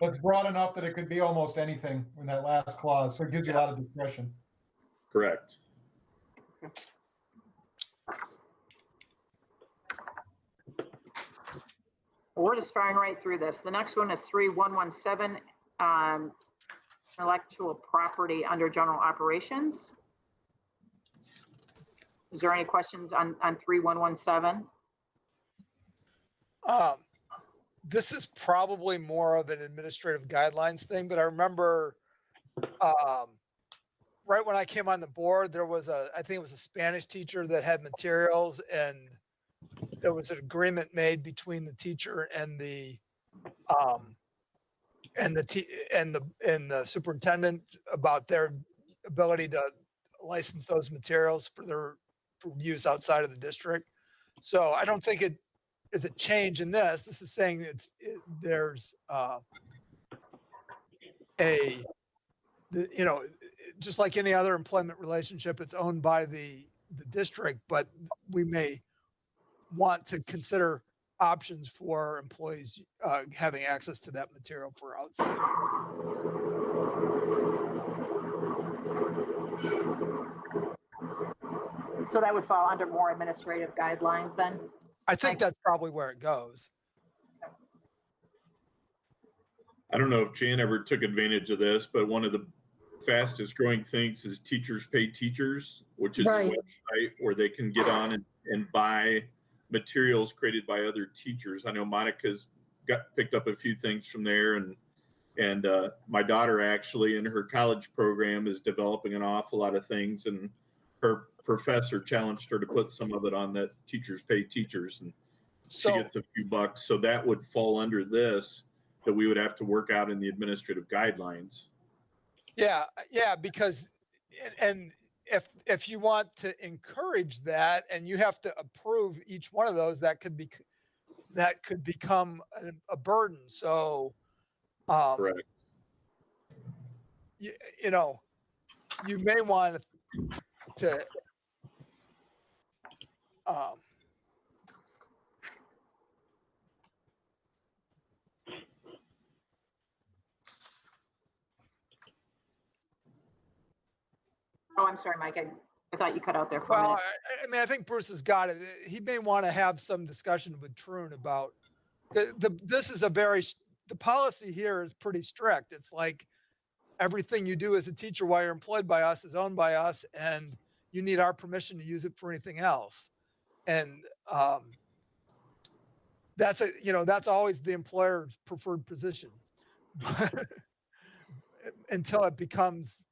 That's broad enough that it could be almost anything in that last clause, so it gives you a lot of discretion. Correct. We're just firing right through this. The next one is 3117, intellectual property under general operations. Is there any questions on 3117? This is probably more of an administrative guidelines thing, but I remember right when I came on the board, there was I think it was a Spanish teacher that had materials, and there was an agreement made between the teacher and the and the superintendent about their ability to license those materials for use outside of the district. So I don't think it is a change in this. This is saying there's just like any other employment relationship, it's owned by the district, but we may want to consider options for employees having access to that material for outside. So that would fall under more administrative guidelines then? I think that's probably where it goes. I don't know if Jan ever took advantage of this, but one of the fastest growing things is Teachers Pay Teachers, which is Right. a website where they can get on and buy materials created by other teachers. I know Monica's picked up a few things from there, and my daughter actually in her college program is developing an awful lot of things, and her professor challenged her to put some of it on that Teachers Pay Teachers, and she gets a few bucks. So that would fall under this, that we would have to work out in the administrative guidelines. Yeah, because and if you want to encourage that, and you have to approve each one of those, that could become a burden. So, Correct. you may want to Oh, I'm sorry, Mike. I thought you cut out there for a well, minute. I mean, I think Bruce has got it. He may want to have some discussion with Troon about this is the policy here is pretty strict. It's like everything you do as a teacher while you're employed by us is owned by us, and you need our permission to use it for anything else. And that's always the employer's preferred position until it becomes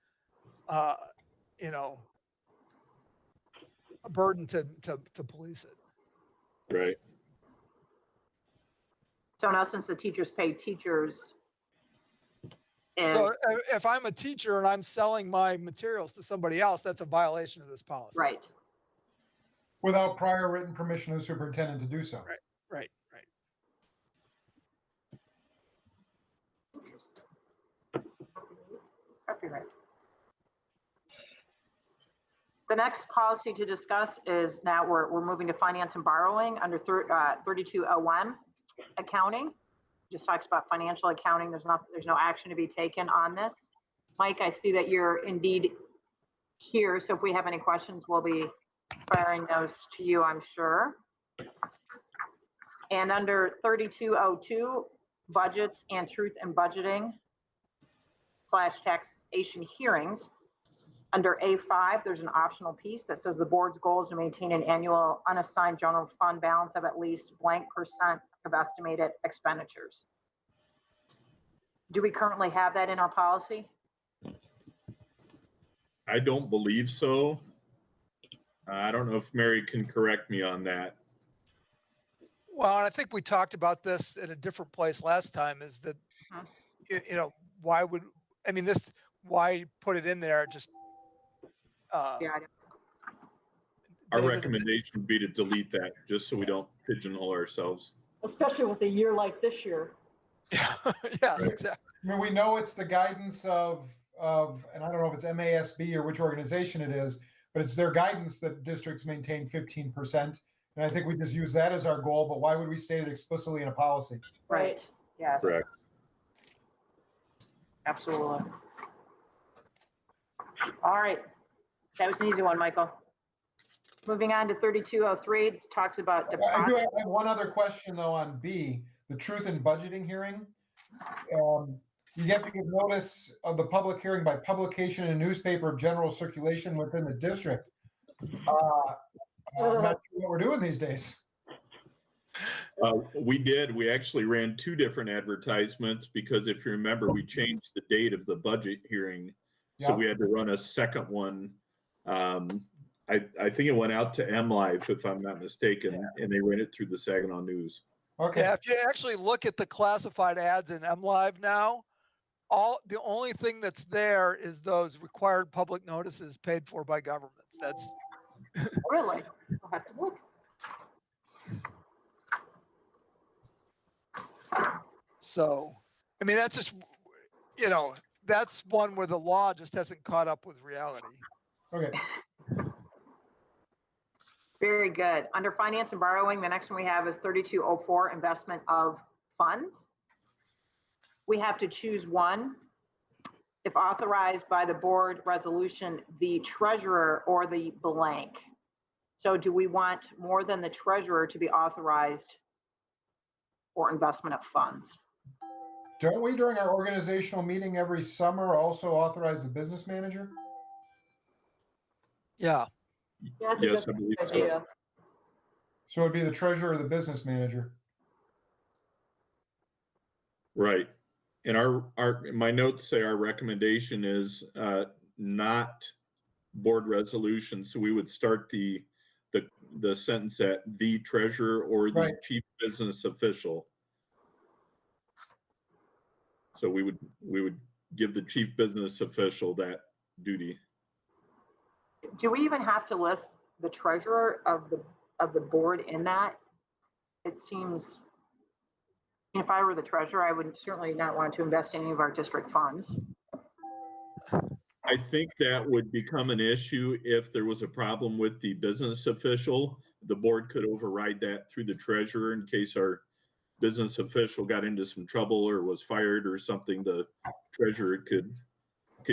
a burden to police it. Right. So in essence, the Teachers Pay Teachers. And So if I'm a teacher and I'm selling my materials to somebody else, that's a violation of this policy. right. Without prior written permission of the superintendent to do so. Right. Copyright. The next policy to discuss is now we're moving to finance and borrowing under 3201 accounting. Just talks about financial accounting. There's no action to be taken on this. Mike, I see that you're indeed here. So if we have any questions, we'll be firing those to you, I'm sure. And under 3202, budgets and truth in budgeting / taxation hearings. Under A5, there's an optional piece that says the board's goal is to maintain an annual unassigned general fund balance of at least blank % of estimated expenditures. Do we currently have that in our policy? I don't believe so. I don't know if Mary can correct me on that. Well, and I think we talked about this in a different place last time, is that, why put it in there? Just, Yeah. Our recommendation would be to delete that, just so we don't pigeonhole ourselves. Especially with a year like this year. Yeah, yes, Right. exactly. I mean, we know it's the guidance of, and I don't know if it's MASB or which organization it is, but it's their guidance that districts maintain 15%. And I think we just use that as our goal, but why would we state it explicitly in a policy? Right. Yes. Correct. Absolutely. All right. That was an easy one, Michael. Moving on to 3203, it talks about I do deposit. have one other question though on B, the truth in budgeting hearing. You have to give notice of the public hearing by publication in a newspaper of general circulation within the district. I'm not sure what we're doing these days. We actually ran 2 different advertisements because if you remember, we changed the date of the budget hearing. So Yeah. we had to run a second one. I think it went out to MLive, if I'm not mistaken, and they ran it through the Saginaw News. Okay. Yeah, if you actually look at the classified ads in MLive now, the only thing that's there is those required public notices paid for by governments. That's Really? I'll have to look. so, I mean, that's just, that's one where the law just hasn't caught up with reality. Okay. Very good. Under finance and borrowing, the next one we have is 3204, investment of funds. We have to choose one. If authorized by the board resolution, the treasurer or the blank. So do we want more than the treasurer to be authorized for investment of funds? Don't we, during our organizational meeting every summer, also authorize the business manager? Yeah. Yeah, I think Yes, that's I a believe good so. idea. So it'd be the treasurer or the business manager. Right. And my notes say our recommendation is not board resolution. So we would start the sentence at the treasurer or the Right. chief business official. So we would give the chief business official that duty. Do we even have to list the treasurer of the board in that? It seems, if I were the treasurer, I would certainly not want to invest any of our district funds. I think that would become an issue if there was a problem with the business official. The board could override that through the treasurer in case our business official got into some trouble or was fired or something. The treasurer could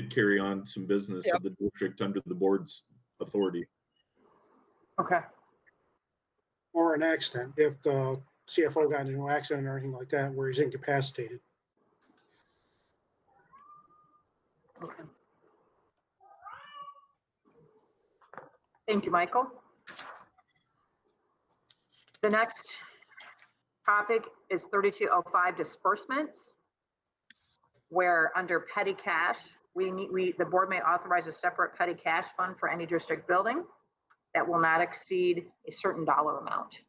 carry on some business of the district under the board's authority. Okay. Or an accident, if the CFO got into an accident or anything like that where he's incapacitated. Okay. Thank you, Michael. The next topic is 3205 disbursements, where under petty cash, the board may authorize a separate petty cash fund for any district building that will not exceed a certain dollar amount.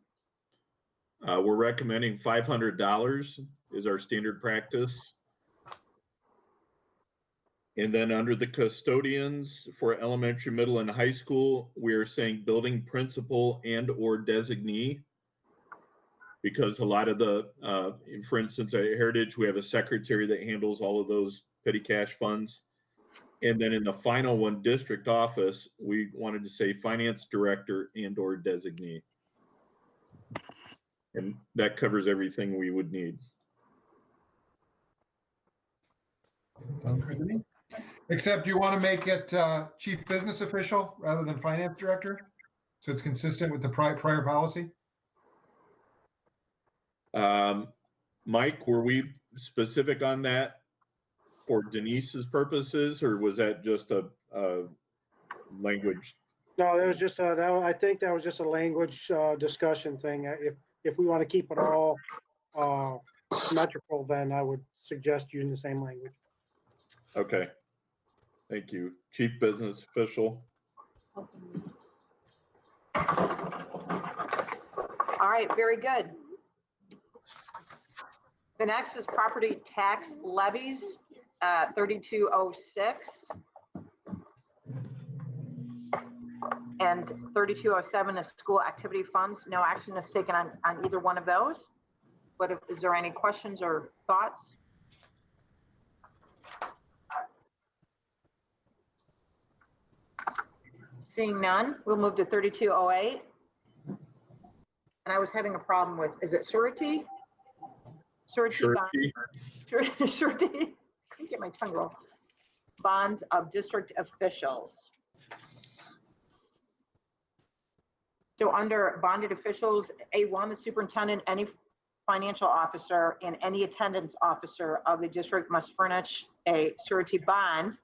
We're recommending $500 is our standard practice. And then under the custodians for elementary, middle, and high school, we are saying building principal and or designee. Because a lot of the, for instance, at Heritage, we have a secretary that handles all of those petty cash funds. And then in the final one, district office, we wanted to say finance director and or designee. And that covers everything we would need. Sounds good to me. Except you want to make it chief business official rather than finance director? So it's consistent with the prior policy? Mike, were we specific on that for Denise's purposes, or was that just a language? No, that was just I think that was just a language discussion thing. If we want to keep it all symmetrical, then I would suggest using the same language. Okay. Thank you. Chief business official. All right, very good. The next is property tax levies, 3206. And 3207 is school activity funds. No action is taken on either one of those. But is there any questions or thoughts? Seeing none, we'll move to 3208. And I was having a problem with, is it surety? Surety. Surety. I can't get my tongue roll. Bonds of district officials. So under bonded officials, A1, the superintendent, any financial officer, and any attendance officer of the district must furnish a surety bond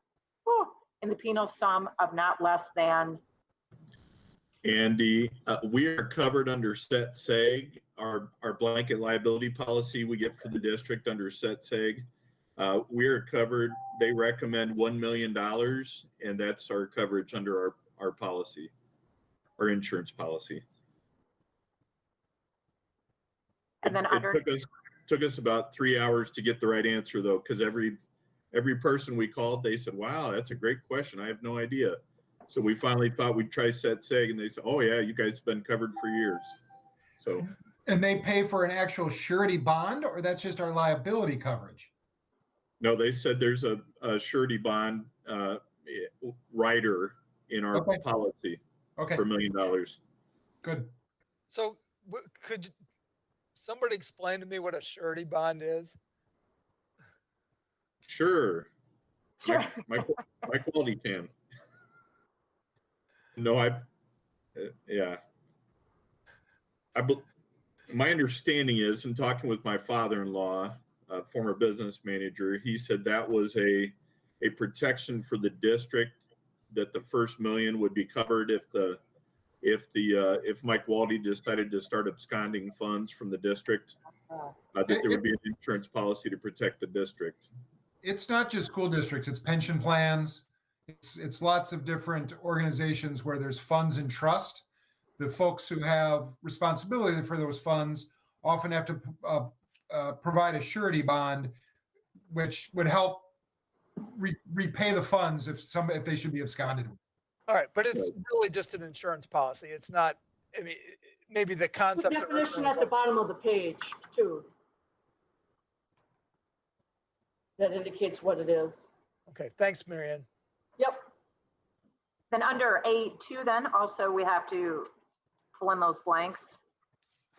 in the penal sum of not less than. Andy, we are covered under set SEG, our blanket liability policy we get for the district under set SEG. We are covered. They recommend $1 million, and that's our coverage under our policy, our insurance policy. And then it took us about 3 hours to get the right answer though, because every every person we called, they said, wow, that's a great question. I have no idea. So we finally thought we'd try set seg, and they said, oh yeah, you guys have been covered for years. So. And they pay for an actual surety bond, or that's just our liability coverage? No, they said there's a surety bond rider in our Okay. policy Okay, for $1 million. good. So could somebody explain to me what a surety bond is? Sure. Sure. My quality can. No, yeah. My understanding is, in talking with my father-in-law, former business manager, he said that was a protection for the district, that the first $1 million would be covered if Mike Waldy decided to start absconding funds from the district, that there would be an insurance policy to protect the district. It's not just school districts, it's pension plans. It's lots of different organizations where there's funds in trust. The folks who have responsibility for those funds often have to provide a surety bond, which would help repay the funds if they should be absconded. All right, but it's really just an insurance policy. It's not, I mean, maybe the concept. Definition at the bottom of the page too. That indicates what it is. Okay, thanks, Marianne. Yep. Then under A2, then also we have to fill in those blanks.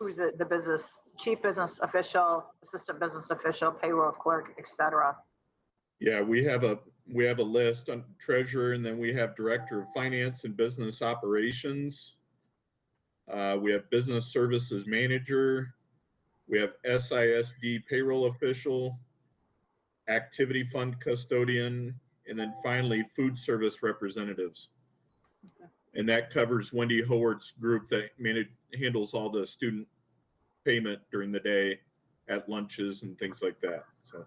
Who's the business, chief business official, assistant business official, payroll clerk, etc. Yeah, we have a list on treasurer, and then we have director of finance and business operations. We have business services manager. We have SISD payroll official, activity fund custodian, and then finally food service representatives. And that covers Wendy Howard's group that handles all the student payment during the day at lunches and things like that. So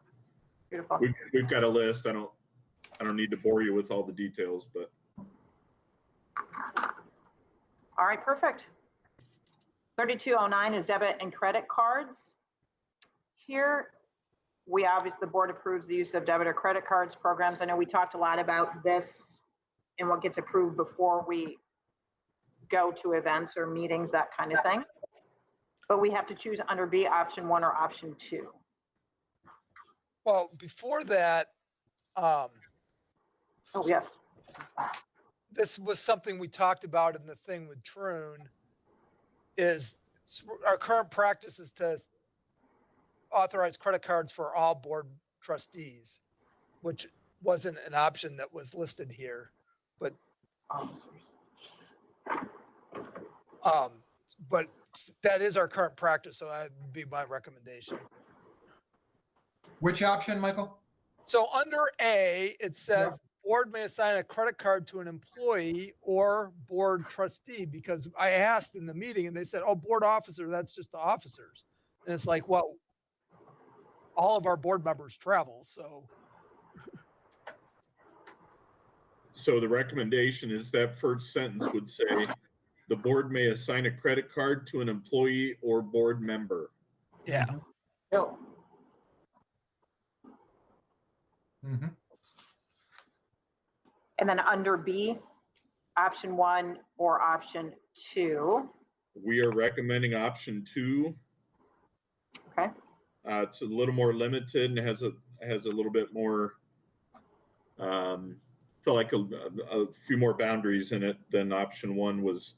Beautiful. we've got a list. I don't need to bore you with all the details, but. All right, perfect. 3209 is debit and credit cards. Here, we obviously, the board approves the use of debit or credit cards programs. I know we talked a lot about this and what gets approved before we go to events or meetings, that kind of thing. But we have to choose under B, option 1 or option 2. Well, before that, Oh, yes. this was something we talked about in the thing with Troon, is our current practice is to authorize credit cards for all board trustees, which wasn't an option that was listed here, but that is our current practice, so that would be my recommendation. Which option, Michael? So under A, it says board may assign a credit card to an employee or board trustee, because I asked in the meeting and they said, oh, board officer, that's just the officers. And it's like, well, all of our board members travel, so. So the recommendation is that first sentence would say, the board may assign a credit card to an employee or board member. Yeah. Yep. Mm-hmm. And then under B, option 1 or option 2. We are recommending option 2. Okay. It's a little more limited and has a little bit more, felt like a few more boundaries in it than option 1 was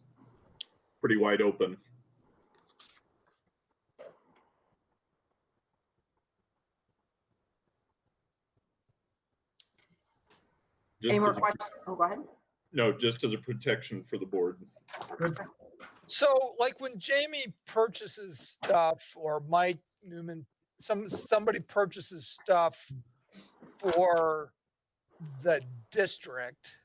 pretty wide open. Any more questions? Oh, go ahead. No, just as a protection for the board. So like when Jamie purchases stuff, or Mike Newman, somebody purchases stuff for the district,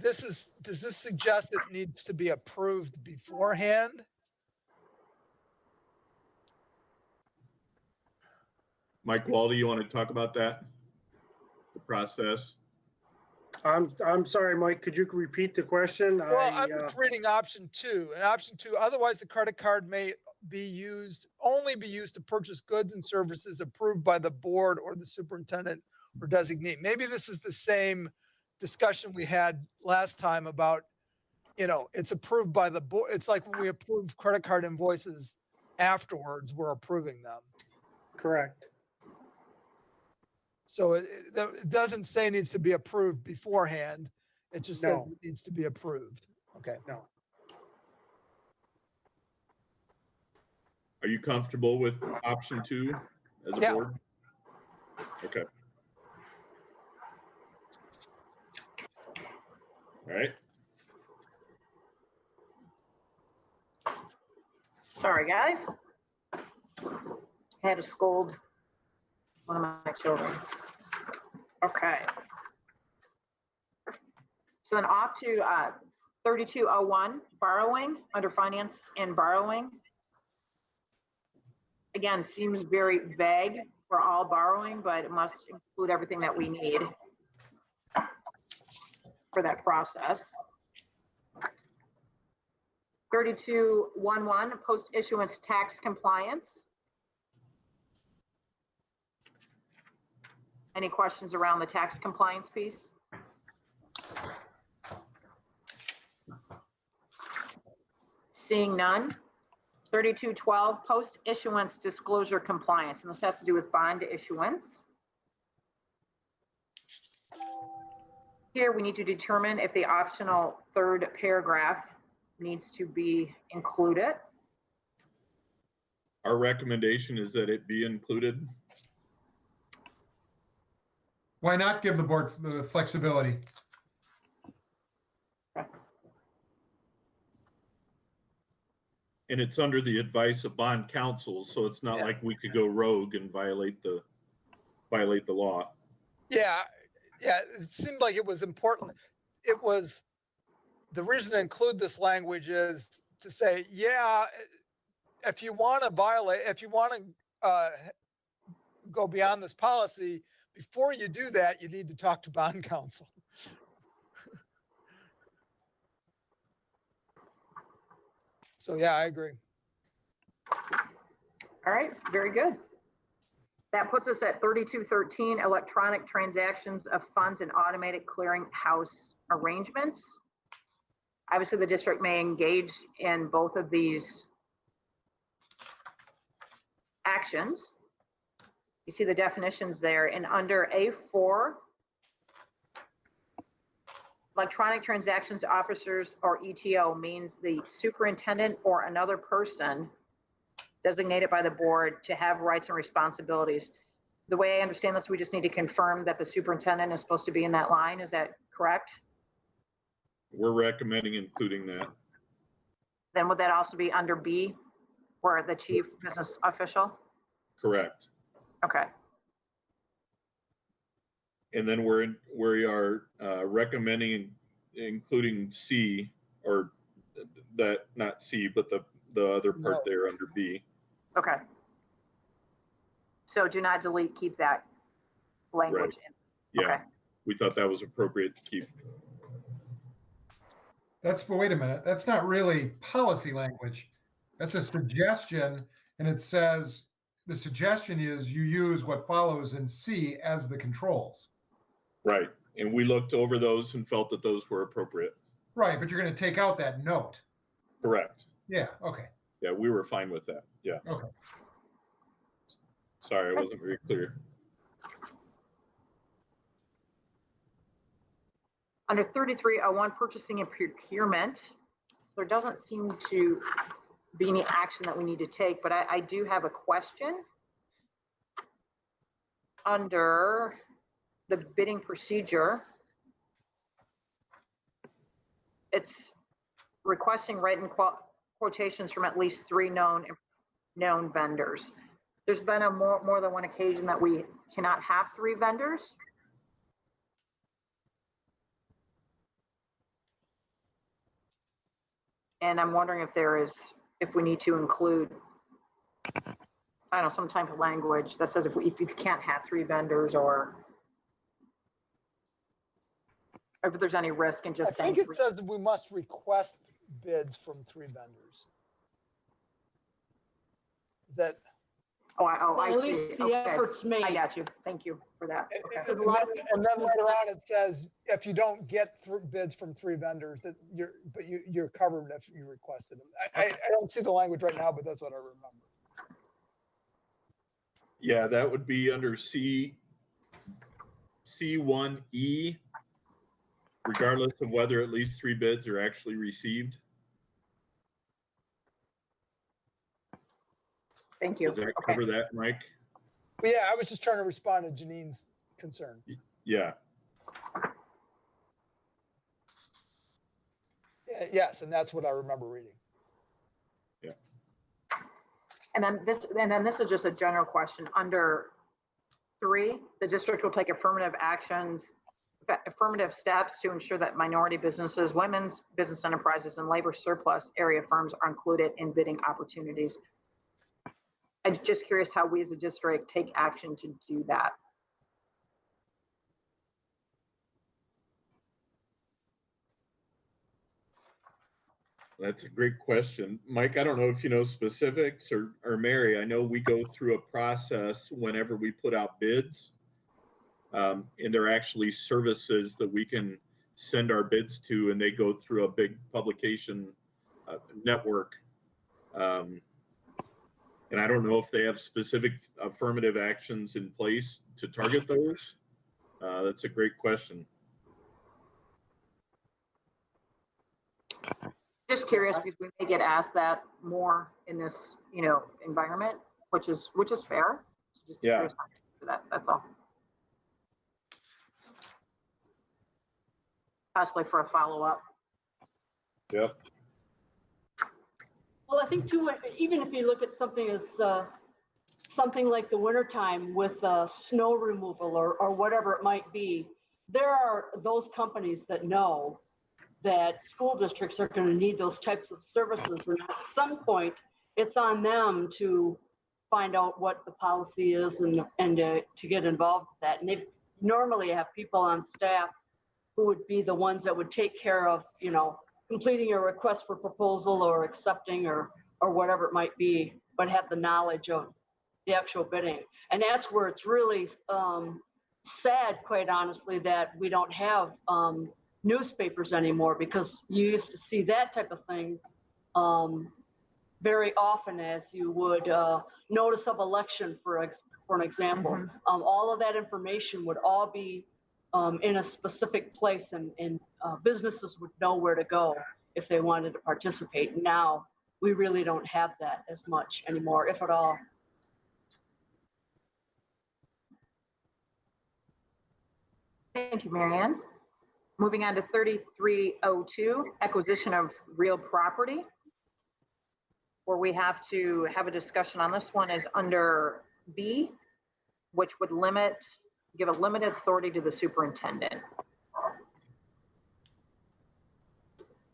does this suggest it needs to be approved beforehand? Mike Waldy, you want to talk about that? The process? I'm sorry, Mike, could you repeat the question? Well, I'm just reading option 2. And option 2, otherwise the credit card may only be used to purchase goods and services approved by the board or the superintendent or designee. Maybe this is the same discussion we had last time about, it's approved by the board. It's like when we approve credit card invoices afterwards, we're approving them. Correct. So it doesn't say it needs to be approved beforehand. It just says No. it needs to be approved. Okay. No. Are you comfortable with option 2 as a Yeah. board? Okay. All right. Sorry, guys. Had to scold one of my children. Okay. So then off to 3201, borrowing, under finance and borrowing. Again, seems very vague for all borrowing, but it must include everything that we need for that process. 3211, post-issuance tax compliance. Any questions around the tax compliance piece? Seeing none. 3212, post-issuance disclosure compliance, and this has to do with bond issuance. Here we need to determine if the optional third paragraph needs to be included. Our recommendation is that it be included. Why not give the board the flexibility? And it's under the advice of bond counsel, so it's not like we could go rogue and violate the law. Yeah. It seemed like it was important. It was, the reason to include this language is to say, if you want to go beyond this policy, before you do that, you need to talk to bond counsel. So yeah, I agree. All right, very good. That puts us at 3213, electronic transactions of funds and automated clearinghouse arrangements. Obviously, the district may engage in both of these actions. You see the definitions there. And under A4, electronic transactions officers or ETO means the superintendent or another person designated by the board to have rights and responsibilities. The way I understand this, we just need to confirm that the superintendent is supposed to be in that line. Is that correct? We're recommending including that. Then would that also be under B, where the chief business official? Correct. Okay. And then we are recommending including C, or that, not C, but the other part there under B. Okay. So do not delete, keep that language in. Yeah, Okay. we thought that was appropriate to keep. But wait a minute, that's not really policy language. That's a suggestion, and it says, the suggestion is you use what follows in C as the controls. Right, and we looked over those and felt that those were appropriate. Right, but you're going to take out that note. Correct. Yeah, okay. Yeah, we were fine with that, yeah. Okay. Sorry, I wasn't very clear. Under 3301, purchasing and procurement, there doesn't seem to be any action that we need to take, but I do have a question. Under the bidding procedure, it's requesting written quotations from at least 3 known vendors. There's been a more than one occasion that we cannot have 3 vendors. And I'm wondering if we need to include, I don't know, some type of language that says if you can't have 3 vendors, or. If there's any risk in I just think saying. it says we must request bids from 3 vendors. Is that? I At see. least the Okay. efforts made. I got you. Thank you for that. Okay. And then later on it says if you don't get bids from 3 vendors, that you're covered if you requested them. I don't see the language right now, but that's what I remember. Yeah, that would be under C1E, regardless of whether at least 3 bids are actually received. Thank you. Does that cover that, Mike? But yeah, I was just trying to respond to Janine's concern. Yeah. Yes, and that's what I remember reading. Yeah. And then this is just a general question. Under 3, the district will take affirmative steps to ensure that minority businesses, women's business enterprises, and labor surplus area firms are included in bidding opportunities. I'm just curious how we as a district take action to do that. That's a great question. Mike, I don't know if you know specifics, or Mary, I know we go through a process whenever we put out bids. And there are actually services that we can send our bids to, and they go through a big publication network. And I don't know if they have specific affirmative actions in place to target those. That's a great question. Just curious because we may get asked that more in this, environment, which is fair. So just curious for that. That's all. Possibly for a follow-up. Yep. Well, I think too, even if you look at something as something like the wintertime with snow removal or whatever it might be, there are those companies that know that school districts are going to need those types of services. And at some point, it's on them to find out what the policy is and to get involved with that. And they normally have people on staff who would be the ones that would take care of, completing a request for proposal or accepting or whatever it might be, but have the knowledge of the actual bidding. And that's where it's really sad, quite honestly, that we don't have newspapers anymore, because you used to see that type of thing very often, as you would notice of election, for an example. Mm-hmm. All of that information would all be in a specific place, and businesses would know where to go if they wanted to participate. Now, we really don't have that as much anymore, if at all. Thank you, Marianne. Moving on to 3302, acquisition of real property, where we have to have a discussion on this one is under B, which would give a limited authority to the superintendent.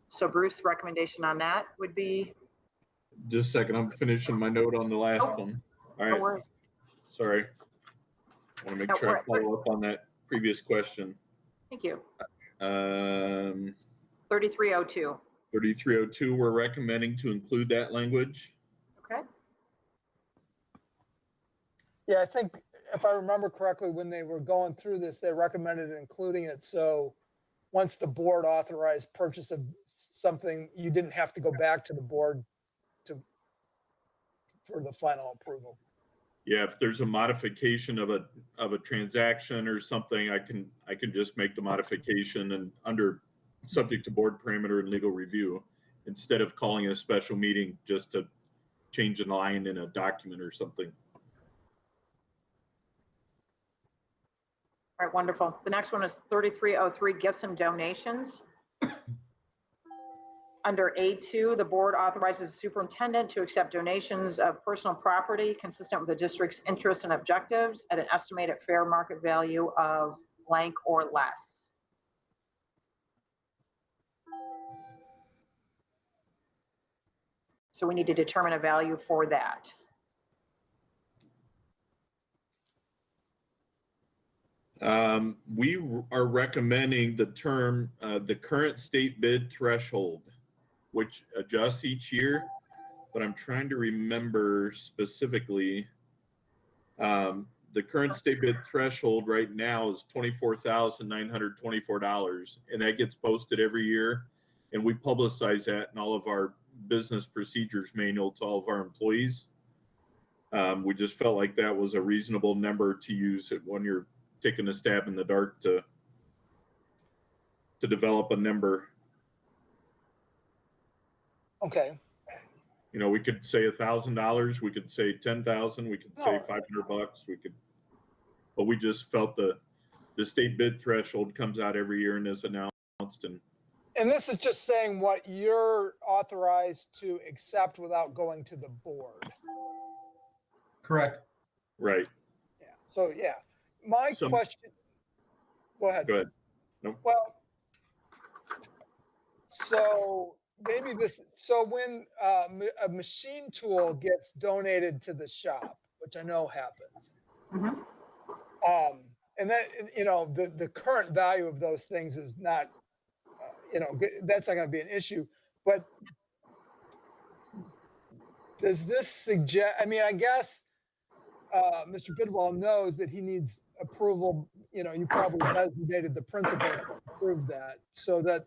So Bruce, recommendation on that would be? Just a second, I'm finishing my note on the last one. All right. No worries. Sorry. I want to make sure I follow up on that previous question. Thank you. 3302. 3302, we're recommending to include that language. Okay. Yeah, I think if I remember correctly, when they were going through this, they recommended including it. So once the board authorized purchase of something, you didn't have to go back to the board for the final approval. Yeah, if there's a modification of a transaction or something, I can just make the modification and under subject to board parameter and legal review, instead of calling a special meeting just to change a line in a document or something. All right, wonderful. The next one is 3303, gifts and donations. Under A2, the board authorizes the superintendent to accept donations of personal property consistent with the district's interests and objectives at an estimated fair market value of blank or less. So we need to determine a value for that. We are recommending the term, the current state bid threshold, which adjusts each year, but I'm trying to remember specifically. The current state bid threshold right now is $24,924, and that gets posted every year. And we publicize that in all of our business procedures manual to all of our employees. We just felt like that was a reasonable number to use when you're taking a stab in the dark to develop a number. Okay. You know, we could say $1,000, we could say 10,000, we could say No. $500, we could, but we just felt the state bid threshold comes out every year and is announced. And this is just saying what you're authorized to accept without going to the board. Correct. Right. Yeah. So yeah, my question. Go ahead. Go ahead. Nope. Well, so maybe this. So when a machine tool gets donated to the shop, which I know happens, and that the current value of those things is not, that's not going to be an issue. But does this suggest? I mean, I guess Mr. Bidwell knows that he needs approval. You probably designated the principal to approve that, so that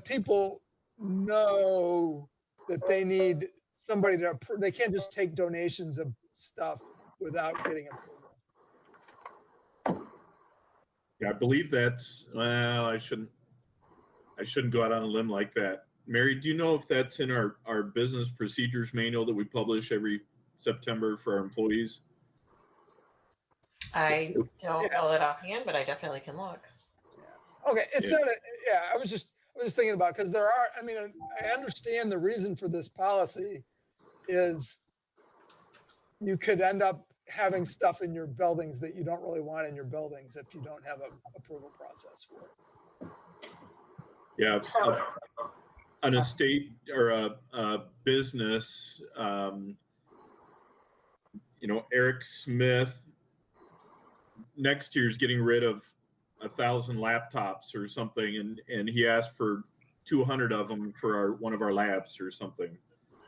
people know that they need somebody to approve. They can't just take donations of stuff without getting approval. Yeah, I believe that's, well, I shouldn't go out on a limb like that. Mary, do you know if that's in our business procedures manual that we publish every September for our employees? I don't know that offhand, but I definitely can look. Yeah. Okay. It's not I was just thinking about, because there are, I mean, I understand the reason for this policy is you could end up having stuff in your buildings that you don't really want in your buildings if you don't have an approval process for it. Yeah, an estate or a business, Eric Smith next year is getting rid of 1,000 laptops or something, and he asked for 200 of them for one of our labs or something.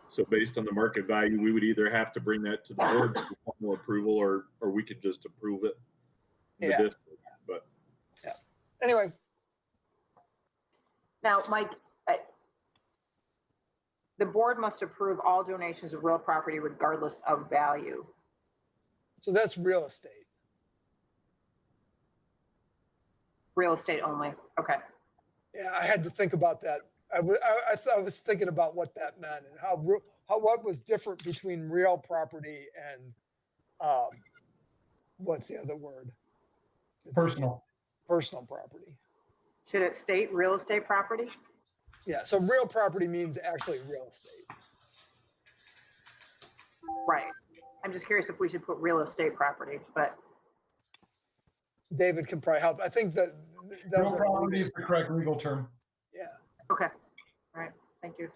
So based on the market value, we would either have to bring that to the board for formal approval, or we could just approve it. In the district. But yeah. Anyway. Now, Mike, the board must approve all donations of real property regardless of value. So that's real estate. Real estate only. Okay. Yeah, I had to think about that. I was thinking about what that meant and what was different between real property and what's the other word? Personal property. Should it state real estate property? Yeah. So real property means actually real estate. Right. I'm just curious if we should put real estate property, but David can probably help. I think that real property is the correct legal term. Yeah. Okay. All right. Thank you.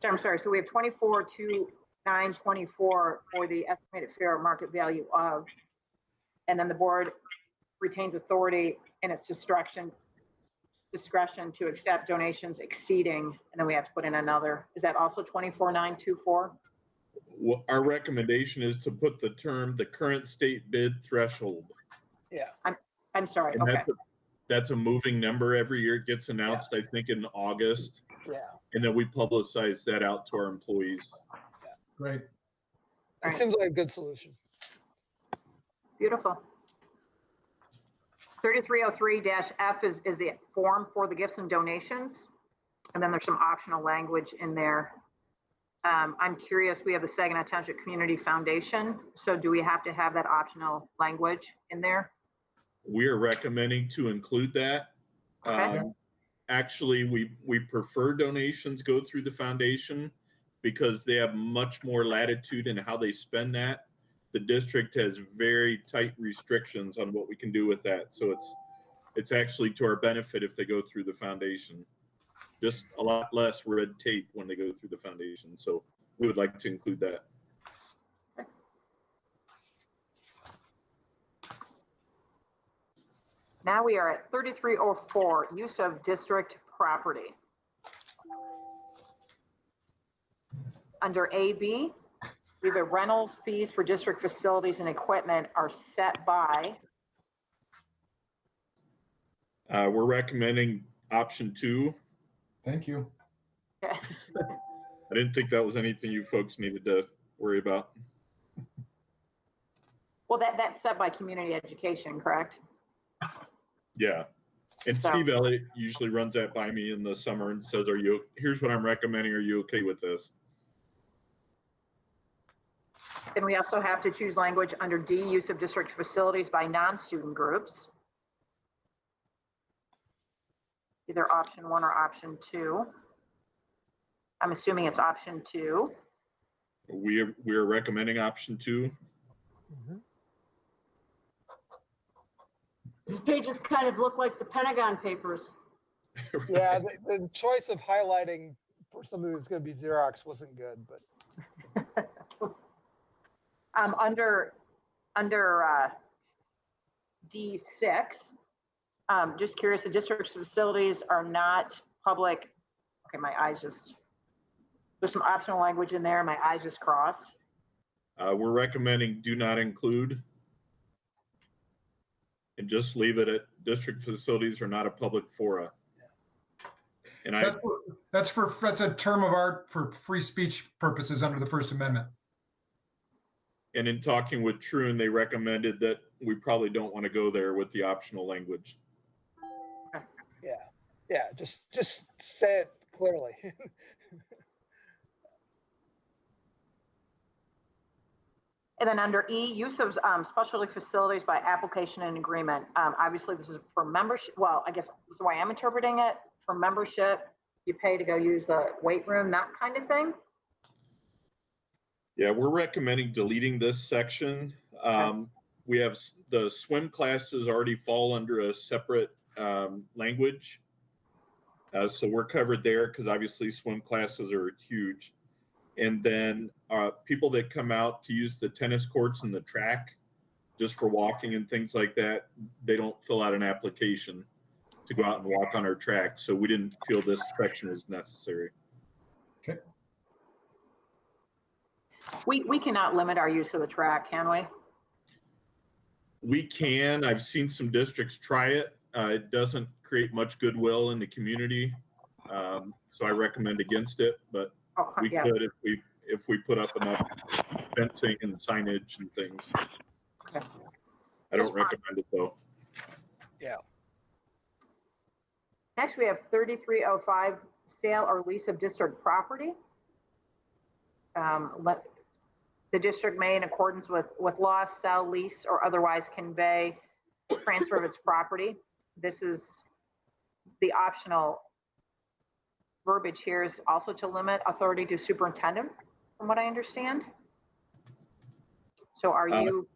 I'm sorry. So we have 24,294 for the estimated fair market value of, and then the board retains authority in its discretion to accept donations exceeding, and then we have to put in another. Is that also 24,924? Well, our recommendation is to put the term, the current state bid threshold. Yeah. I'm sorry. And okay. That's a moving number every year. It gets announced, I think, in August. Yeah. And then we publicize that out to our employees. Yeah. Great. It seems like a good solution. Beautiful. 3303-F is the form for the gifts and donations. And then there's some optional language in there. I'm curious, we have the Saginaw Township Community Foundation. So do we have to have that optional language in there? We are recommending to include that. Okay. Actually, we prefer donations go through the foundation because they have much more latitude in how they spend that. The district has very tight restrictions on what we can do with that. So it's actually to our benefit if they go through the foundation. Just a lot less red tape when they go through the foundation. So we would like to include that. Now we are at 3304, use of district property. Under AB, we have rentals fees for district facilities and equipment are set by, We're recommending option 2. Thank you. I didn't think that was anything you folks needed to worry about. well, that's set by community education, correct? Yeah. And So- Steve Elliott usually runs that by me in the summer and says, here's what I'm recommending. Are you okay with this? Then we also have to choose language under D, use of district facilities by non-student groups. Either option 1 or option 2. I'm assuming it's option 2. We're recommending option 2. These pages kind of look like the Pentagon Papers. Yeah, the choice of highlighting for something that's going to be Xerox wasn't good, but Under D6, just curious, the district's facilities are not public. Okay, my eyes just, there's some optional language in there. My eyes just crossed. We're recommending do not include and just leave it at district facilities are not a public fora. And That's a term of art for free speech purposes under the First Amendment. And in talking with Troon, they recommended that we probably don't want to go there with the optional language. yeah, just say it clearly. And then under E, use of specialty facilities by application and agreement. Obviously, this is for membership. Well, I guess that's the way I'm interpreting it. For membership, you pay to go use the weight room, that kind of thing. Yeah, we're recommending deleting this section. We have the swim classes already fall under a separate language. So we're covered there because obviously swim classes are huge. And then people that come out to use the tennis courts and the track just for walking and things like that, they don't fill out an application to go out and walk on our track. So we didn't feel this section was necessary. Okay. We cannot limit our use of the track, can we? We can. I've seen some districts try it. It doesn't create much goodwill in the community. So I recommend against it, but we could if we put up enough fencing and signage and things. Okay. I don't recommend it though. Yeah. Next, we have 3305, sale or lease of district property. The district may, in accordance with law, sell, lease, or otherwise convey, transfer of its property. This is the optional verbiage here is also to limit authority to superintendent, from what I understand. So are you?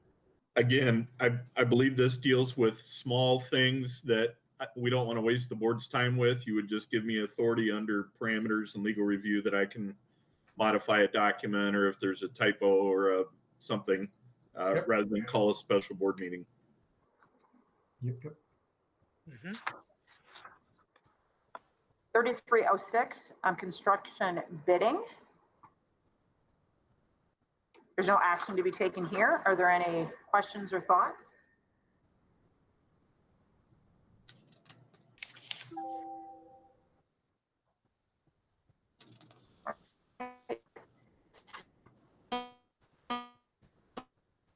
Again, I believe this deals with small things that we don't want to waste the board's time with. You would just give me authority under parameters and legal review that I can modify a document or if there's a typo or something, rather than call a special board meeting. Yep. 3306 on construction bidding. There's no action to be taken here. Are there any questions or thoughts?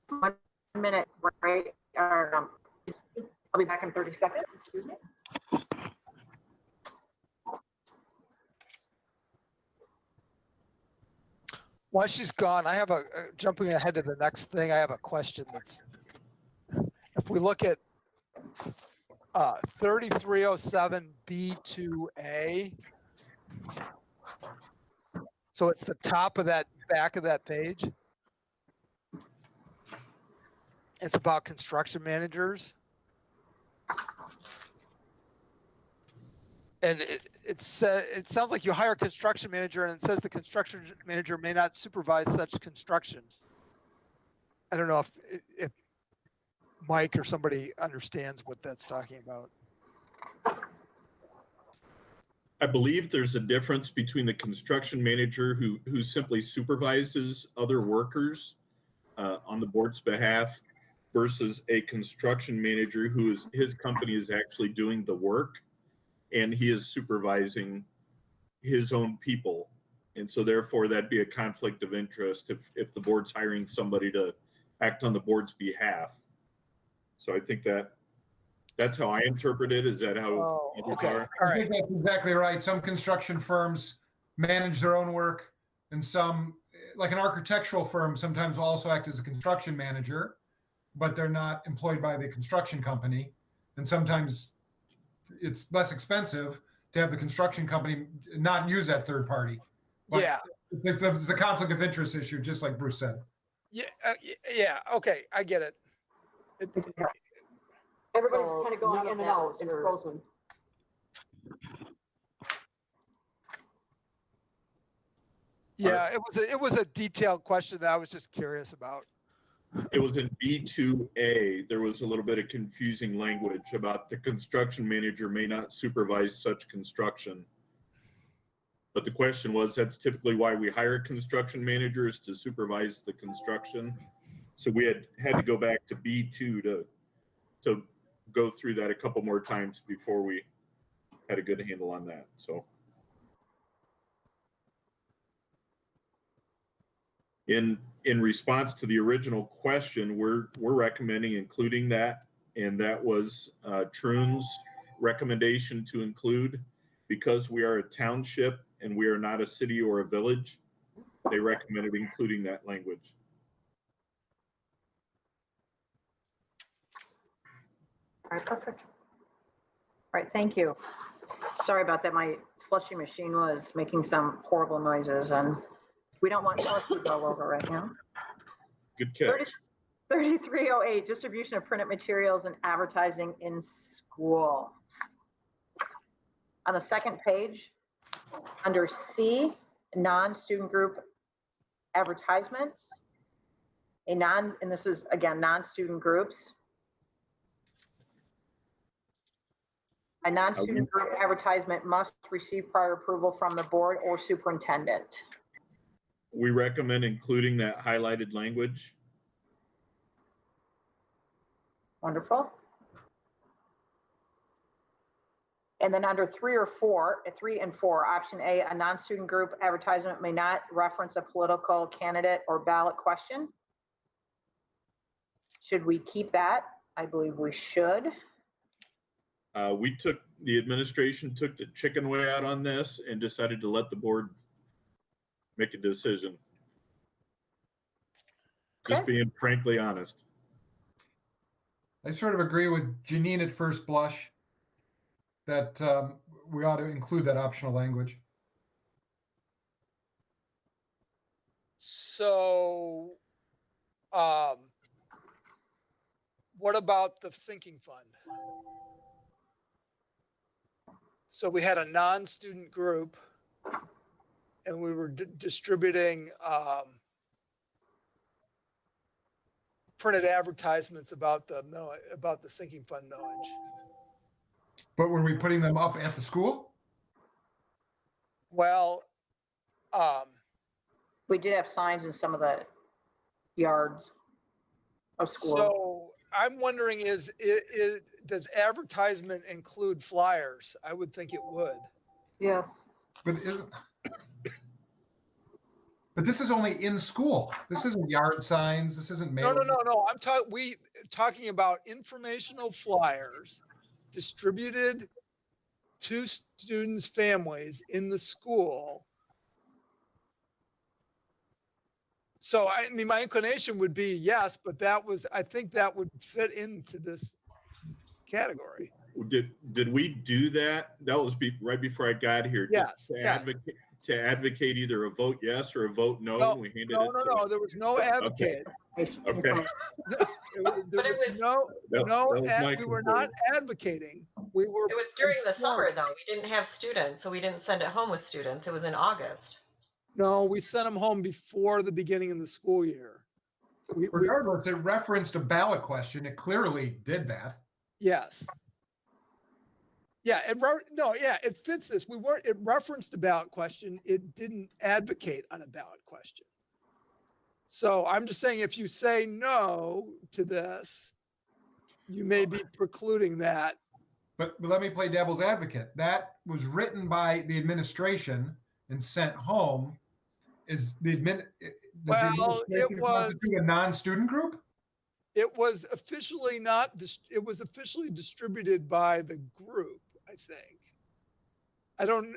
One minute break. I'll be back in 30 seconds. Excuse me. While she's gone, I have jumping ahead to the next thing. I have a question that's, if we look at 3307 B2A, so it's the top of that back of that page. It's about construction managers. And it sounds like you hire a construction manager and it says the construction manager may not supervise such construction. I don't know if Mike or somebody understands what that's talking about. I believe there's a difference between the construction manager who simply supervises other workers on the board's behalf versus a construction manager his company is actually doing the work and he is supervising his own people. And so therefore that'd be a conflict of interest if the board's hiring somebody to act on the board's behalf. So I think that's how I interpret it. Is that how others Okay. are? All I right. think that's exactly right. Some construction firms manage their own work, and some, like an architectural firm, sometimes will also act as a construction manager, but they're not employed by the construction company. And sometimes it's less expensive to have the construction company not use that third party. But Yeah. it's a conflict of interest issue, just like Bruce said. Yeah. Yeah. Okay. I get it. Everybody's So kind of going none of in and that out was and heard. frozen. Yeah. It was a detailed question that I was just curious about. It was in B2A. There was a little bit of confusing language about the construction manager may not supervise such construction. But the question was, that's typically why we hire construction managers, to supervise the construction. So we had to go back to B2 to go through that a couple more times before we had a good handle on that. So in response to the original question, we're recommending including that, and that was Troon's recommendation to include, because we are a township and we are not a city or a village. They recommended including that language. All right, perfect. All right, thank you. Sorry about that. My slushy machine was making some horrible noises, and we don't want slushies all over right now. Good catch. 3308, distribution of printed materials and advertising in school. On the second page, under C, non-student group advertisements, and this is again, non-student groups. A non-student group advertisement must receive prior approval from the board or superintendent. We recommend including that highlighted language. Wonderful. And then under 3 and 4, option A, a non-student group advertisement may not reference a political candidate or ballot question. Should we keep that? I believe we should. The administration took the chicken way out on this and decided to let the board make a decision. Just Okay. being frankly honest. I sort of agree with Janine at first blush that we ought to include that optional language. So, what about the sinking fund? So we had a non-student group and we were distributing printed advertisements about the sinking fund millage. But were we putting them up at the school? Well, we did have signs in some of the yards of school. So I'm wondering, does advertisement include flyers? I would think it would. Yes. But this is only in school. This isn't yard signs. This isn't mail. No. I'm talking about informational flyers distributed to students' families in the school. So, I mean, my inclination would be yes, but I think that would fit into this category. Did we do that? That was right before I got here. Yes. To advocate either a vote yes or a vote no. No, We handed no, there was no advocate. Okay. We were not advocating. It was during the summer though. We didn't have students, so we didn't send it home with students. It was in August. No, we sent them home before the beginning of the school year. Regardless, it referenced a ballot question. It clearly did that. Yes. Yeah, it fits this. It referenced a ballot question. It didn't advocate on a ballot question. So I'm just saying, if you say no to this, you may be precluding that. But let me play devil's advocate. That was written by the administration and sent home. Is the administration constitute a non-student group? It was officially not. It was officially distributed by the group, I think. I don't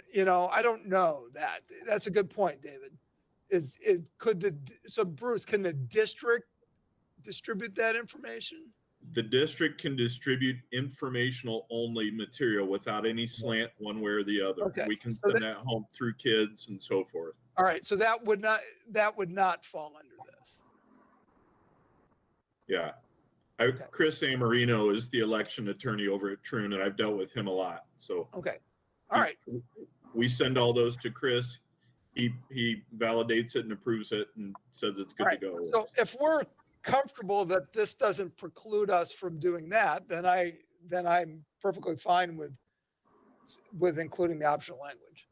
know that. That's a good point, David. So Bruce, can the district distribute that information? The district can distribute informational only material without any slant one way or the other. Okay. We can send that home through kids and so forth. All right. So that would not fall under this. Yeah. Chris Amarino is the election attorney over at Troon, and I've dealt with him a lot. So okay. All right. We send all those to Chris. He validates it and approves it and says it's good to go. So if we're comfortable that this doesn't preclude us from doing that, then I'm perfectly fine with including the optional language.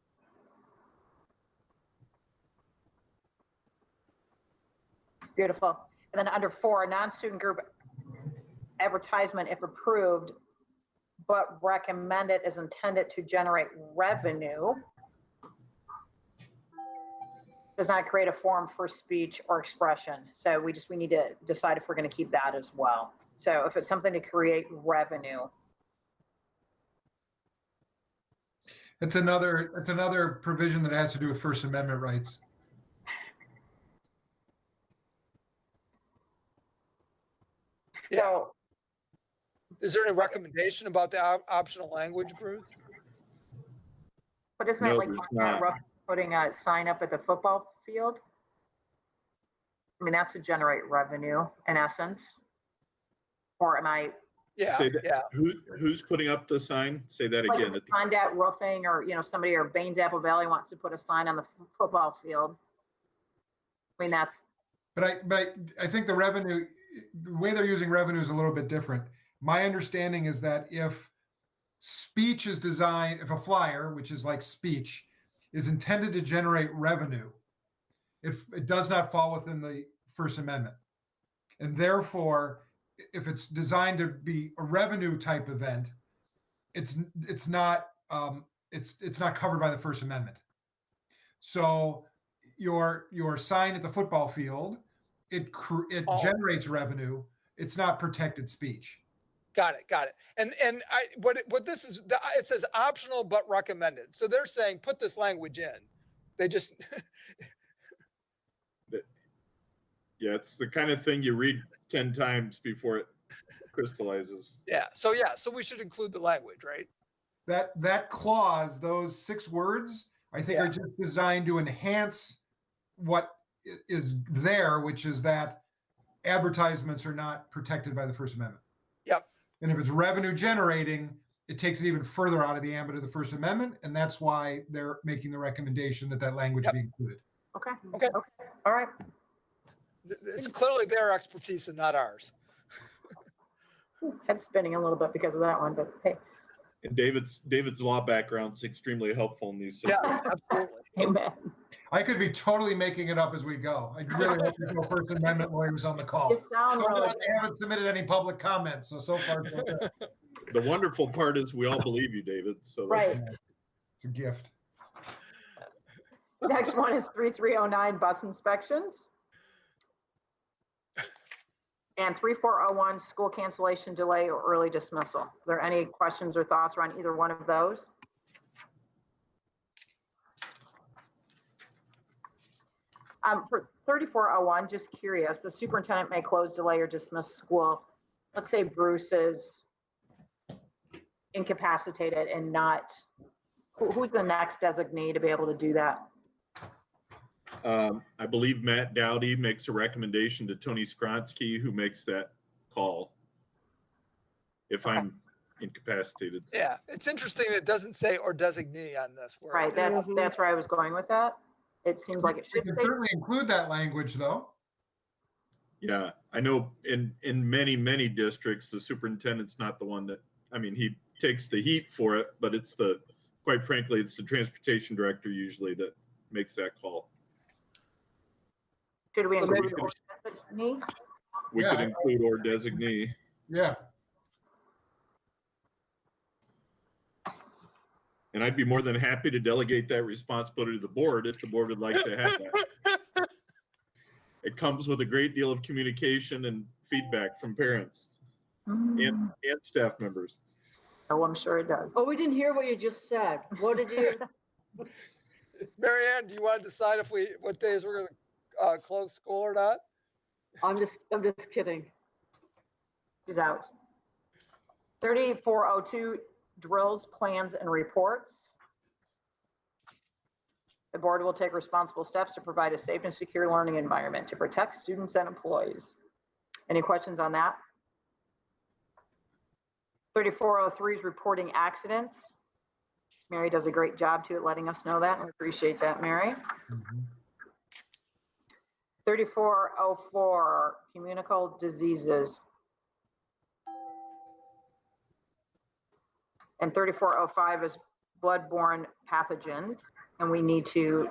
Beautiful. And then under 4, non-student group advertisement, if approved, but recommended is intended to generate revenue, does not create a forum for speech or expression. So we need to decide if we're going to keep that as well. So if it's something to create revenue. It's another provision that has to do with First Amendment rights. So is there any recommendation about the optional language, Bruce? But isn't that like putting a sign up at the football field? I mean, that's to generate revenue in essence. Or am I? Yeah. Who's putting up the sign? Say that like again. Condat Roofing, or somebody, or Baines Apple Valley wants to put a sign on the football field. I mean, that's. But I think the way they're using revenue is a little bit different. My understanding is that if speech is designed, if a flyer, which is like speech, is intended to generate revenue, if it does not fall within the First Amendment, and therefore, if it's designed to be a revenue type event, it's not covered by the First Amendment. So your sign at the football field, it generates revenue. It's not protected speech. Got it. And what this is, it says optional but recommended. So they're saying put this language in. They just. Yeah, it's the kind of thing you read 10 times before it crystallizes. Yeah. So we should include the language, right? That clause, those 6 words, I think are just designed to enhance what is there, which is that advertisements are not protected by the First Amendment. Yep. And if it's revenue generating, it takes it even further out of the ambit of the First Amendment, and that's why they're making the recommendation that language be included. Okay. All right. It's clearly their expertise and not ours. Head spinning a little bit because of that one, but hey. And David's law background is extremely helpful in these systems. Yes, absolutely. Amen. I could be totally making it up as we go. I really hope there's no First Amendment lawyers on the call. You sound really They haven't submitted any public comments, so far. So good. The wonderful part is we all believe you, David. So right. It's a gift. Next one is 3309 bus inspections. And 3401 school cancellation, delay, or early dismissal. Are there any questions or thoughts around either one of those? For 3401, just curious, the superintendent may close, delay, or dismiss school. Let's say Bruce is incapacitated and not, who's the next designee to be able to do that? I believe Matt Dowdy makes a recommendation to Tony Skronsky, who makes that call if I'm incapacitated. Yeah, it's interesting that it doesn't say or designee on this word. Right, that's where I was going with that. It seems like it should certainly include that language, though. Yeah, I know in many districts, the superintendent's not the one that, I mean, he takes the heat for it, but it's quite frankly, it's the transportation director usually that makes that call. Should we So include maybe- or designate? We could include or designee. Yeah. And I'd be more than happy to delegate that responsibility to the board if the board would like to have that. It comes with a great deal of communication and feedback from parents and staff members. Oh, I'm sure it does. Oh, we didn't hear what you just said. What did you? Mary Ann, do you want to decide what days we're going to close school or not? I'm just kidding. She's out. 3402, drills, plans, and reports. The board will take responsible steps to provide a safe and secure learning environment to protect students and employees. Any questions on that? 3403 is reporting accidents. Mary does a great job too at letting us know that. We appreciate that, Mary. 3404, communicable diseases. And 3405 is bloodborne pathogens, and we need to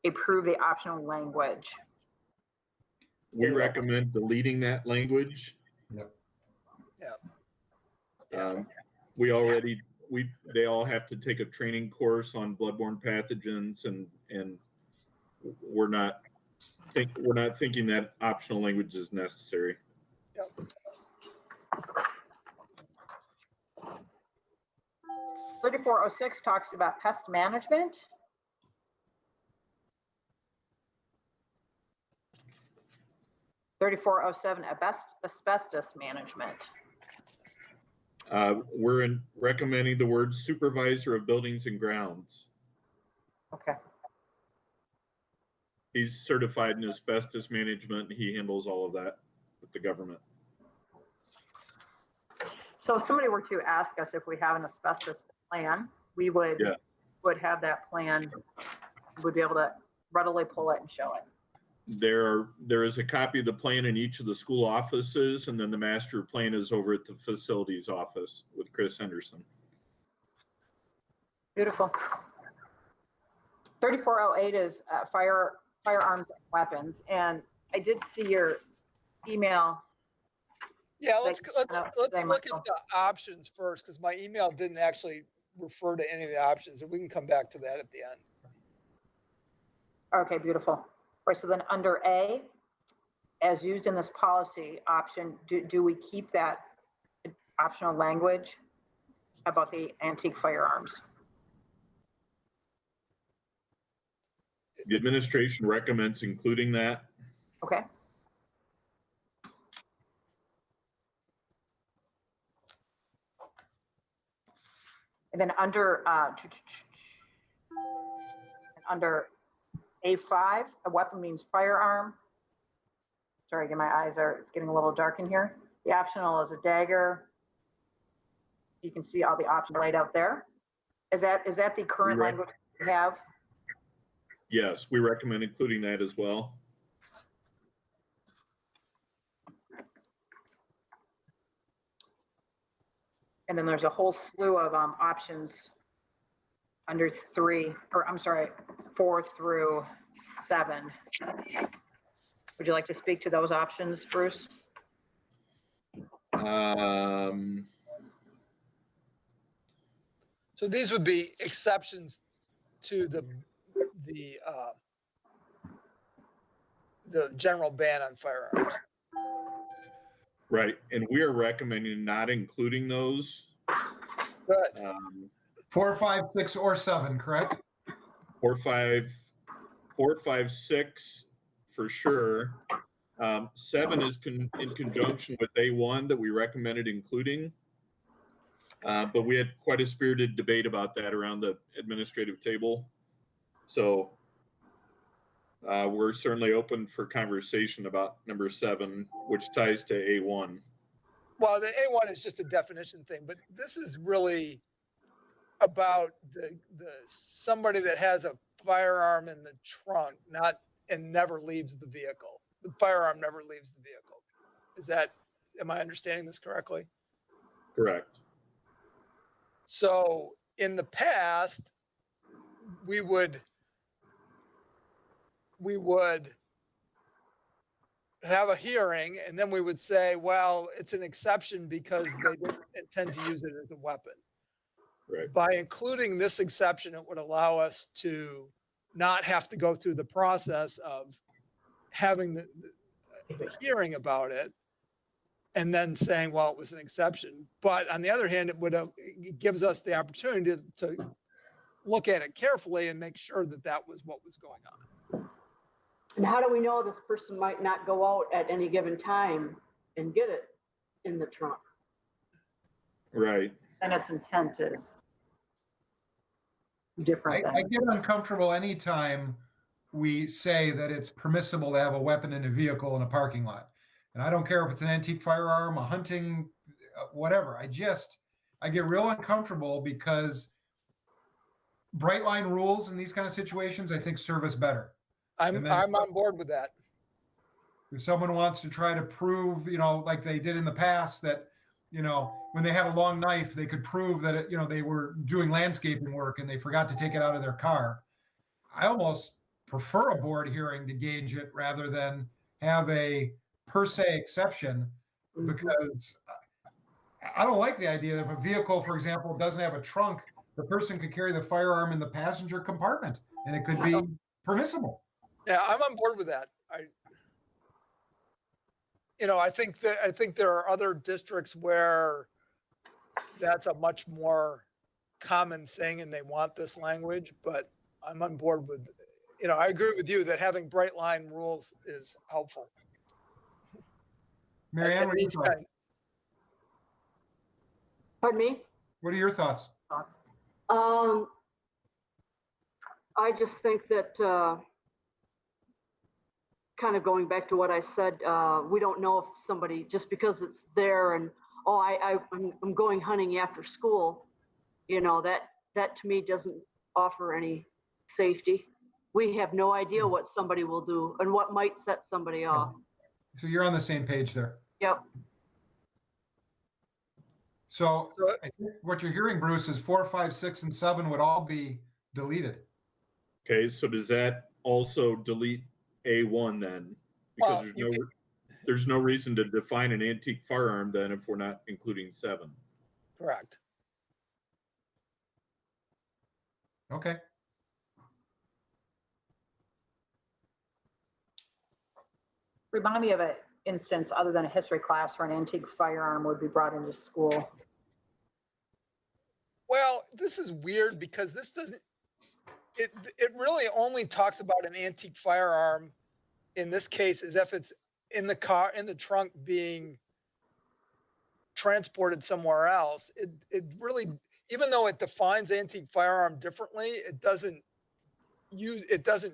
approve the optional language. We recommend deleting that language. Yep. They all have to take a training course on bloodborne pathogens, and we're not thinking that optional language is necessary. Yep. 3406 talks about pest management. (3407) asbestos management. We're recommending the word supervisor of buildings and grounds. Okay. He's certified in asbestos management. He handles all of that with the government. So if somebody were to ask us if we have an asbestos plan, we would have that plan, would be able to readily pull it and show it. There is a copy of the plan in each of the school offices, and then the master plan is over at the facilities office with Chris Henderson. Beautiful. 3408 is firearms and weapons, and I did see your email. Yeah, let's look at the options first, because my email didn't actually refer to any of the options, and we can come back to that at the end. Okay, beautiful. Right, so then under A, as used in this policy option, do we keep that optional language about the antique firearms? The administration recommends including that. Okay. And then under A5, a weapon means firearm. Sorry, again, it's getting a little dark in here. The optional is a dagger. You can see all the options laid out there. Is that the current language we have? Yes, we recommend including that as well. And then there's a whole slew of options under 4 through 7. Would you like to speak to those options, Bruce? So these would be exceptions to the general ban on firearms. Right, and we are recommending not including those. Good. 4, 5, 6, or 7, correct? 4, 5, 6 for sure. 7 is in conjunction with A1 that we recommended including. But we had quite a spirited debate about that around the administrative table. So we're certainly open for conversation about number 7, which ties to A1. Well, the A1 is just a definition thing, but this is really about the somebody that has a firearm in the trunk, and never leaves the vehicle. the firearm never leaves the vehicle. Am I understanding this correctly? Correct. So in the past, we would have a hearing, and then we would say, well, it's an exception because they didn't intend to use it as a weapon. Right. By including this exception, it would allow us to not have to go through the process of having the hearing about it and then saying, well, it was an exception. But on the other hand, it gives us the opportunity to look at it carefully and make sure that that was what was going on. And how do we know this person might not go out at any given time and get it in the trunk? Right. And its intent is different. I get uncomfortable anytime we say that it's permissible to have a weapon in a vehicle in a parking lot. And I don't care if it's an antique firearm, a hunting, whatever. I get real uncomfortable because bright line rules in these kind of situations, I think, serve us better. I'm on board with that. If someone wants to try to prove, like they did in the past, that, when they had a long knife, they could prove that, they were doing landscaping work and they forgot to take it out of their car. I almost prefer a board hearing to gauge it rather than have a per se exception, because I don't like the idea that if a vehicle, for example, doesn't have a trunk, the person could carry the firearm in the passenger compartment and it could be permissible. Yeah, I'm on board with that. I think there are other districts where that's a much more common thing and they want this language, but I'm on board with, I agree with you that having bright line rules is helpful. Marianne, what are your thoughts? Pardon me? What are your thoughts? I just think that, kind of going back to what I said, we don't know if somebody, just because it's there and, I'm going hunting after school, that to me doesn't offer any safety. We have no idea what somebody will do and what might set somebody off. So you're on the same page there. Yep. So I think what you're hearing, Bruce, is 4, 5, 6, and 7 would all be deleted. Okay, so does that also delete A1 then? Because there's no reason to define an antique firearm then if we're not including 7. Correct. Okay. Remind me of an instance other than a history class where an antique firearm would be brought into school. Well, this is weird because this doesn't, it really only talks about an antique firearm in this case as if it's in the car, in the trunk being transported somewhere else. It really, even though it defines antique firearm differently, it doesn't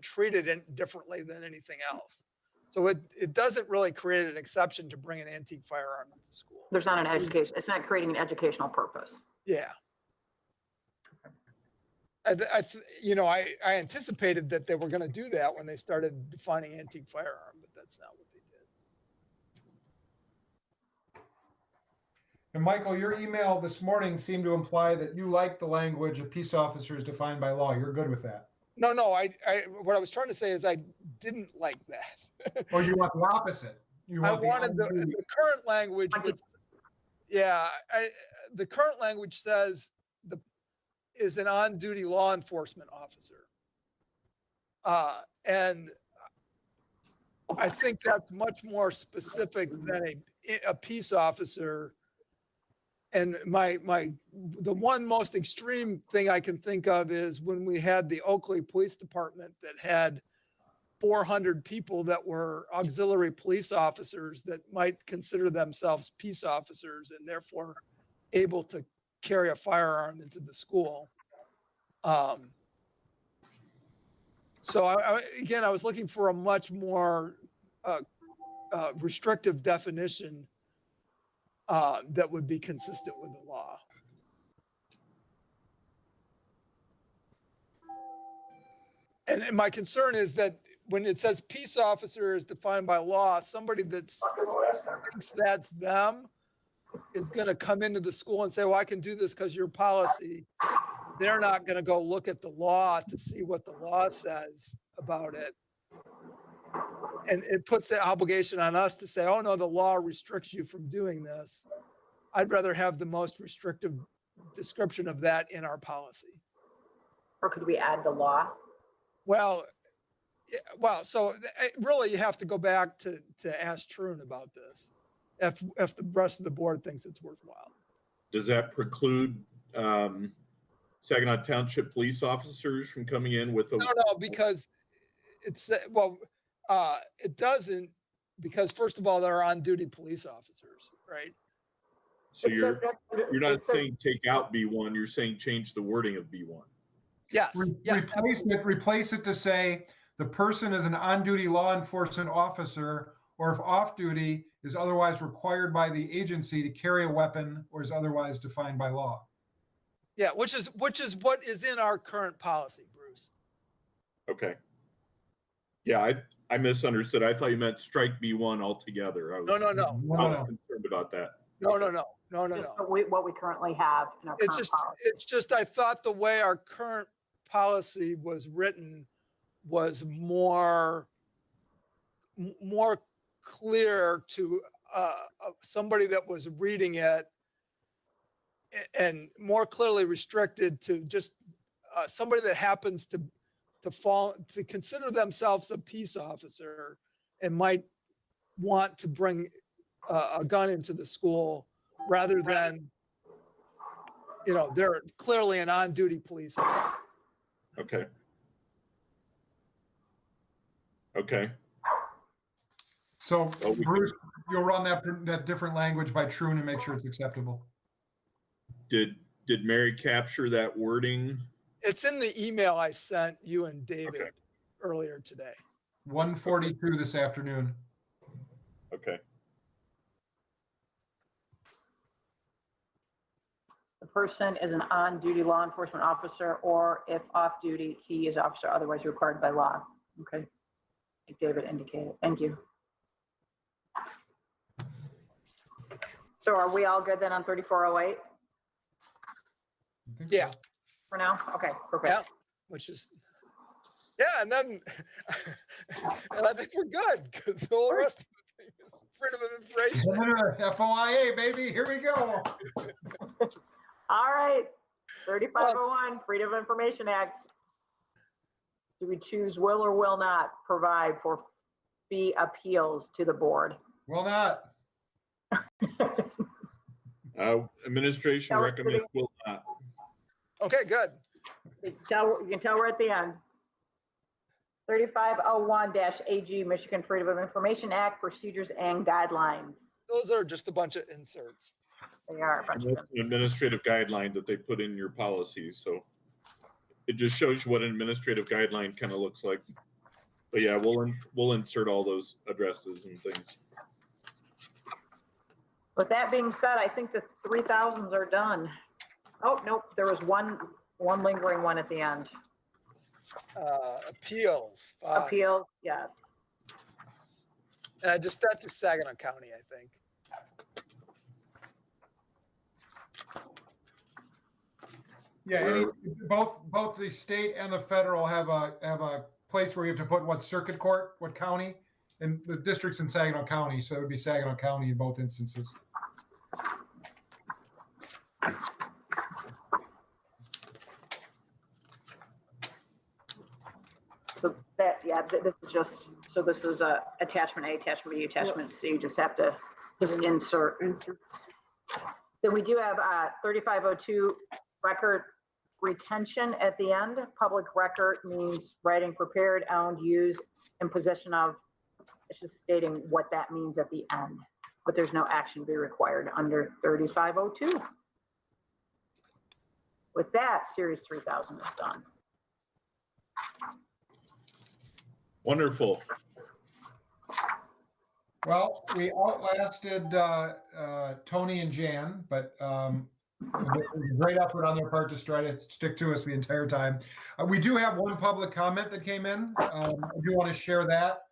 treat it differently than anything else. So it doesn't really create an exception to bring an antique firearm into school. There's not an education, it's not creating an educational purpose. Yeah. I anticipated that they were going to do that when they started defining antique firearm, but that's not what they did. And Michael, your email this morning seemed to imply that you like the language of peace officers defined by law. You're good with that. No, what I was trying to say is I didn't like that. Or you want the opposite. I wanted the current language. The current language says is an on-duty law enforcement officer. And I think that's much more specific than a peace officer. And the one most extreme thing I can think of is when we had the Oakley Police Department that had 400 people that were auxiliary police officers that might consider themselves peace officers and therefore able to carry a firearm into the school. So I was looking for a much more restrictive definition that would be consistent with the law. And my concern is that when it says peace officer is defined by law, somebody thinks that's them is going to come into the school and say, well, I can do this because your policy. They're not going to go look at the law to see what the law says about it. And it puts the obligation on us to say, oh no, the law restricts you from doing this. I'd rather have the most restrictive description of that in our policy. Or could we add the law? Well, so really you have to go back to ask Troon about this if the rest of the board thinks it's worthwhile. Does that preclude Saginaw Township police officers from coming in with a? No, because it's, it doesn't, because first of all, they're on-duty police officers, right? So you're not saying take out B1, you're saying change the wording of B1. Yes. Replace it to say the person is an on-duty law enforcement officer, or if off-duty is otherwise required by the agency to carry a weapon or is otherwise defined by law. Yeah, which is what is in our current policy, Bruce. Okay. Yeah, I misunderstood. I thought you meant strike B1 altogether. I was concerned about that. No. Just what we currently have in our current policy. It's just I thought the way our current policy was written was more clear to somebody that was reading it, and more clearly restricted to just somebody that happens to consider themselves a peace officer and might want to bring a gun into the school rather than, they're clearly an on-duty police officer. Okay. So Bruce, you'll run that different language by Troon and make sure it's acceptable. Did Mary capture that wording? It's in the email I sent you and David earlier today. 1:42 this afternoon. Okay. The person is an on-duty law enforcement officer, or if off-duty, he is officer otherwise required by law. Okay. Like David indicated. Thank you. So are we all good then on 3408? Yeah. For now? Okay, perfect. Yeah, which is, and then, and I think we're good because the whole rest of the thing is freedom of information. FOIA, baby, here we go. All right, 3501, Freedom of Information Act. Do we choose will or will not provide for fee appeals to the board? Will not. Administration recommends will not. Okay, good. You can tell we're at the end. 3501-AG, Michigan Freedom of Information Act, Procedures and Guidelines. Those are just a bunch of inserts. They are a bunch of them. An administrative guideline that they put in your policy. So it just shows you what an administrative guideline kind of looks like. But yeah, we'll insert all those addresses and things. With that being said, I think the 3000s are done. Oh, nope, there was one lingering one at the end. Appeals. Appeals, yes. That's just Saginaw County, I think. Yeah, both the state and the federal have a place where you have to put what circuit court, what county, and the district's in Saginaw County, so it would be Saginaw County in both instances. So this is a attachment A, attachment B, attachment C. You just have to insert. Then we do have 3502 record retention at the end. Public record means writing prepared, owned, used, in possession of. It's just stating what that means at the end, but there's no action to be required under 3502. With that, Series 3000 is done. Wonderful. Well, we outlasted Tony and Jan, but It was a great effort on their part to try to stick to us the entire time. We do have one public comment that came in. I do want to share that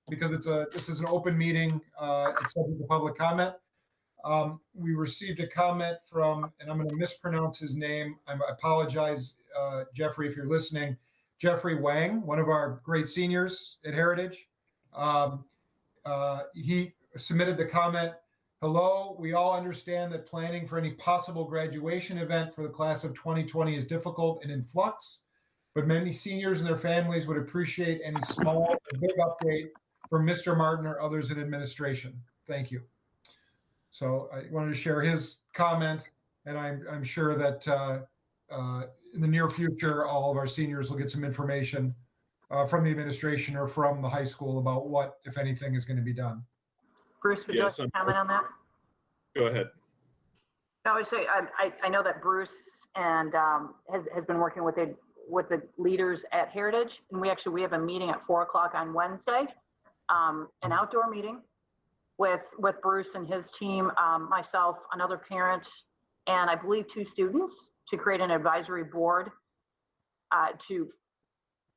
because this is an open meeting. It's subject to public comment. We received a comment from, and I'm going to mispronounce his name. I apologize, Jeffrey, if you're listening. Jeffrey Wang, one of our great seniors at Heritage. He submitted the comment. Hello, we all understand that planning for any possible graduation event for the class of 2020 is difficult and in flux, but many seniors and their families would appreciate any small or big update from Mr. Martin or others in administration. Thank you. So I wanted to share his comment, and I'm sure that in the near future, all of our seniors will get some information from the administration or from the high school about what, if anything, is going to be done. Bruce, would you like to comment on that? Go ahead. No, I say I know that Bruce and has been working with the leaders at Heritage, and we have a meeting at 4:00 on Wednesday, an outdoor meeting with Bruce and his team, myself, another parent, and I believe 2 students to create an advisory board to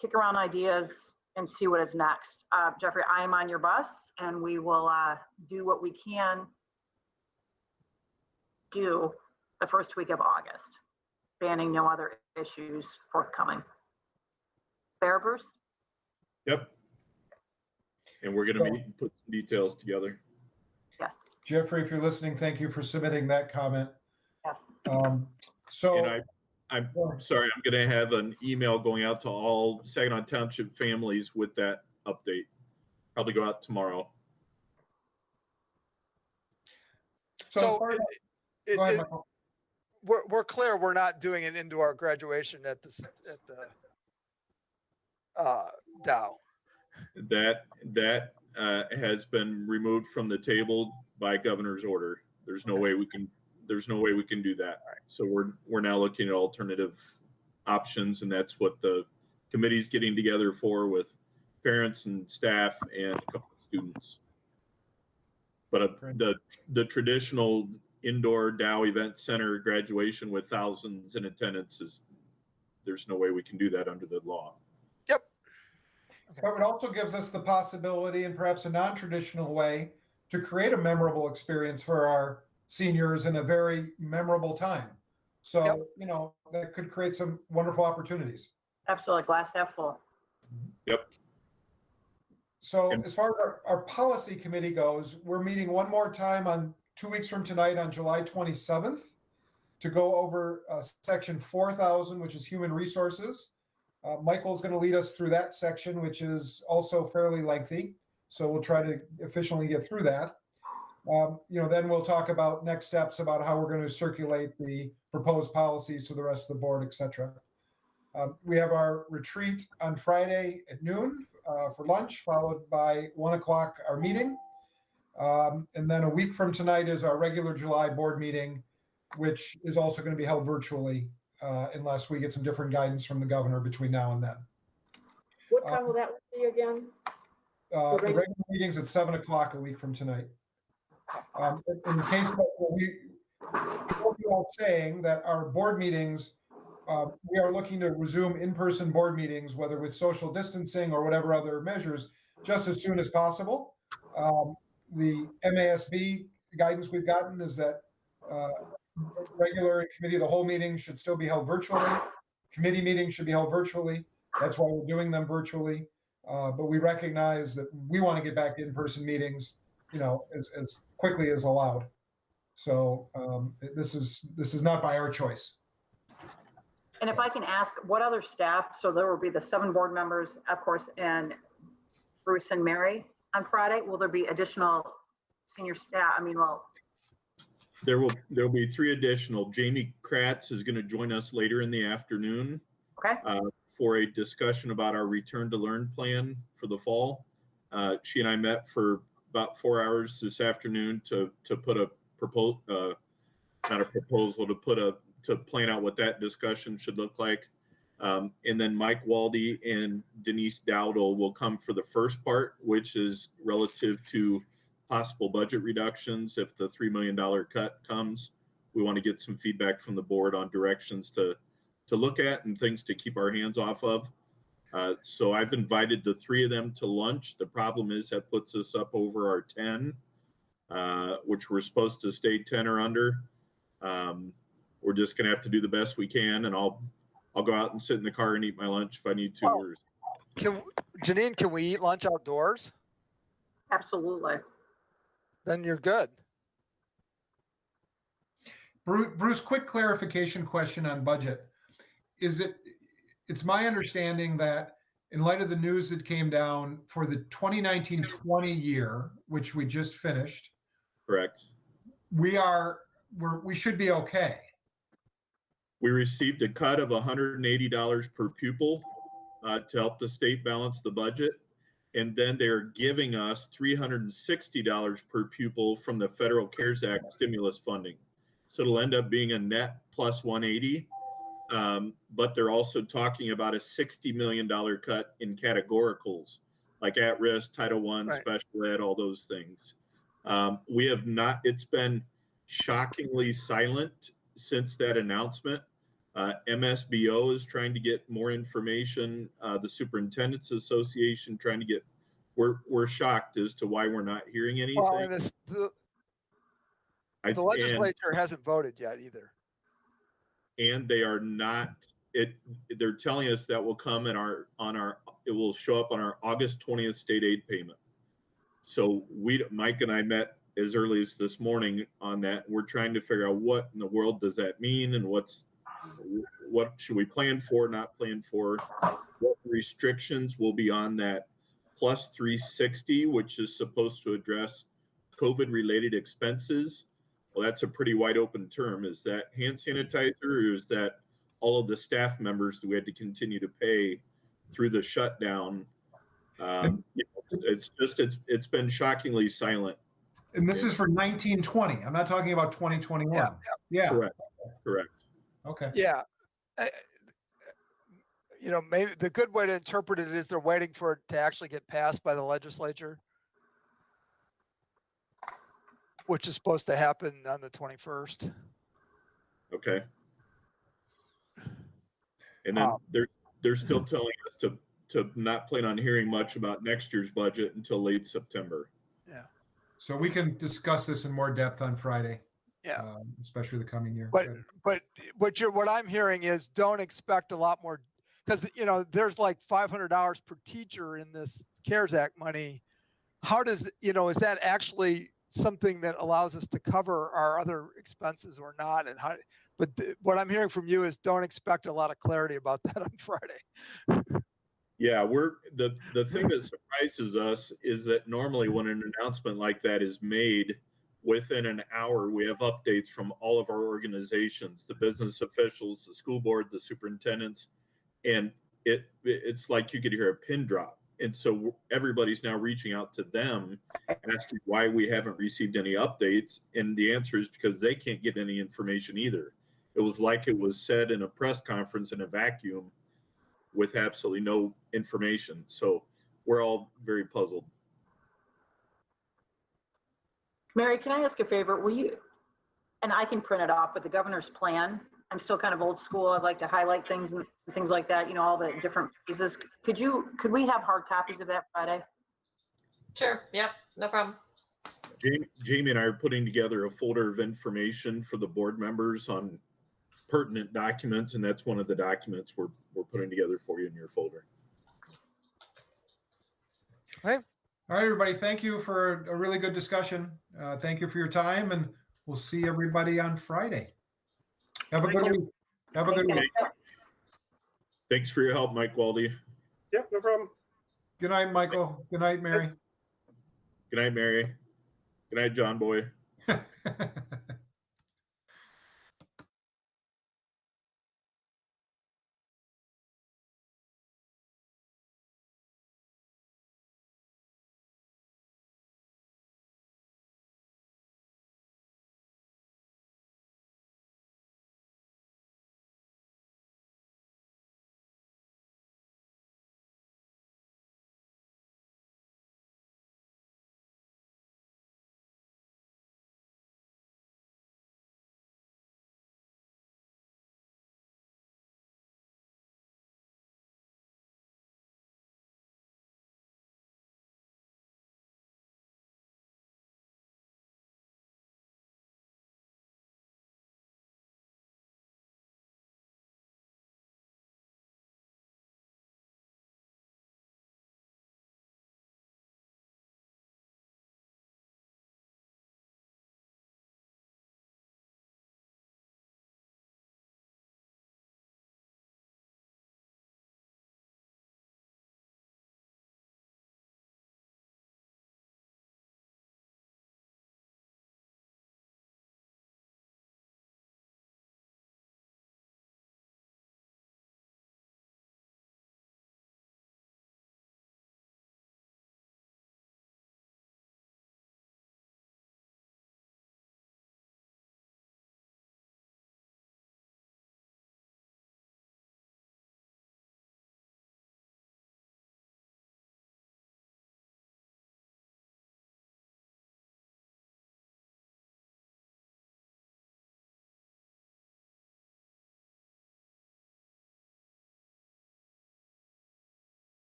kick around ideas and see what is next. Jeffrey, I am on your bus, and we will do what we can do the first week of August, banning no other issues forthcoming. Fair, Bruce? Yep. And we're going to put some details together. Yes. Jeffrey, if you're listening, thank you for submitting that comment. Yes. And I'm sorry, I'm going to have an email going out to all Saginaw Township families with that update. Probably go out tomorrow. So we're clear we're not doing an indoor graduation at the Dow. That has been removed from the table by governor's order. There's no way we can do that. So we're now looking at alternative options, and that's what the committee's getting together for with parents and staff and a couple of students. But the traditional indoor Dow Event Center graduation with thousands in attendance there's no way we can do that under the law. Yep. Okay. But it also gives us the possibility, and perhaps a non-traditional way, to create a memorable experience for our seniors in a very memorable time. So, that could create some wonderful opportunities. Absolutely. Glass half full. Yep. So as far as our policy committee goes, we're meeting one more time on 2 weeks from tonight on July 27th to go over section 4000, which is human resources. Michael's going to lead us through that section, which is also fairly lengthy. So we'll try to efficiently get through that. Then we'll talk about next steps about how we're going to circulate the proposed policies to the rest of the board, et cetera. We have our retreat on Friday at noon for lunch, followed by 1 o'clock our meeting. And then a week from tonight is our regular July board meeting, which is also going to be held virtually unless we get some different guidance from the governor between now and then. What time will that be again? The regular meeting's at 7 o'clock a week from tonight. In case we are saying that our board meetings, we are looking to resume in-person board meetings, whether with social distancing or whatever other measures, just as soon as possible. The MASB guidance we've gotten is that regular and committee of the whole meetings should still be held virtually. Committee meetings should be held virtually. That's why we're doing them virtually. But we recognize that we want to get back to in-person meetings, as quickly as allowed. So this is not by our choice. And if I can ask, what other staff, so there will be the 7 board members, of course, and Bruce and Mary on Friday. Will there be additional senior staff? There will be 3 additional. Jamie Kratz is going to join us later in the afternoon. Okay. For a discussion about our return to learn plan for the fall. She and I met for about 4 hours this afternoon to put a proposal, to plan out what that discussion should look like. And then Mike Waldy and Denise Dowdle will come for the first part, which is relative to possible budget reductions if the $3 million cut comes, we want to get some feedback from the board on directions to look at and things to keep our hands off of. So I've invited the 3 of them to lunch. The problem is that puts us up over our 10, which we're supposed to stay 10 or under. We're just going to have to do the best we can, and I'll go out and sit in the car and eat my lunch if I need to. Well, Janine, can we eat lunch outdoors? Absolutely. Then you're good. Bruce, quick clarification question on budget. It's my understanding that in light of the news that came down for the 2019-20 year, which we just finished, Correct. we should be okay. We received a cut of $180 per pupil to help the state balance the budget. And then they're giving us $360 per pupil from the Federal CARES Act stimulus funding. So it'll end up being a net plus 180. But they're also talking about a $60 million cut in categoricals, like at-risk, Title I, Right. special ed, all those things. We have not, it's been shockingly silent since that announcement. MSBO is trying to get more information. The Superintendent's Association trying to get, we're shocked as to why we're not hearing anything. Well, and the legislature hasn't voted yet either. And they are not, they're telling us that will come in it will show up on our August 20th state aid payment. So Mike and I met as early as this morning on that. We're trying to figure out what in the world does that mean, and what should we plan for, not plan for, what restrictions will be on that plus 360, which is supposed to address COVID related expenses. Well, that's a pretty wide open term. Is that hand sanitizer, or is that all of the staff members that we had to continue to pay through the shutdown? It's been shockingly silent. And this is for 1920. I'm not talking about 2021. Yeah. Correct. Okay. Yeah. Maybe the good way to interpret it is they're waiting for it to actually get passed by the legislature, which is supposed to happen on the 21st. Okay. And then they're still telling us to not plan on hearing much about next year's budget until late September. Yeah. So we can discuss this in more depth on Friday. Yeah. Especially the coming year. But what I'm hearing is don't expect a lot more, because there's like $500 per teacher in this CARES Act money. How does is that actually something that allows us to cover our other expenses or not? And how? But what I'm hearing from you is don't expect a lot of clarity about that on Friday. Yeah, the thing that surprises us is that normally when an announcement like that is made, within an hour, we have updates from all of our organizations, the business officials, the school board, the superintendents, and it's like you could hear a pin drop. And so everybody's now reaching out to them, asking why we haven't received any updates. And the answer is because they can't get any information either. It was like it was said in a press conference in a vacuum with absolutely no information. So we're all very puzzled. Mary, can I ask a favor? Will you, and I can print it off, but the governor's plan, I'm still kind of old school. I'd like to highlight things and things like that, all the different pieces. Could we have hard copies of that Friday? Sure. Yep. No problem. Jamie and I are putting together a folder of information for the board members on pertinent documents, and that's one of the documents we're putting together for you in your folder. Okay. All right, everybody. Thank you for a really good discussion. Thank you for your time, and we'll see everybody on Friday. Have a good week. Have a good week. Thanks for your help, Mike Waldy. Yep, no problem. Good night, Michael. Good night, Mary. Good night, Mary. Good night, John Boy.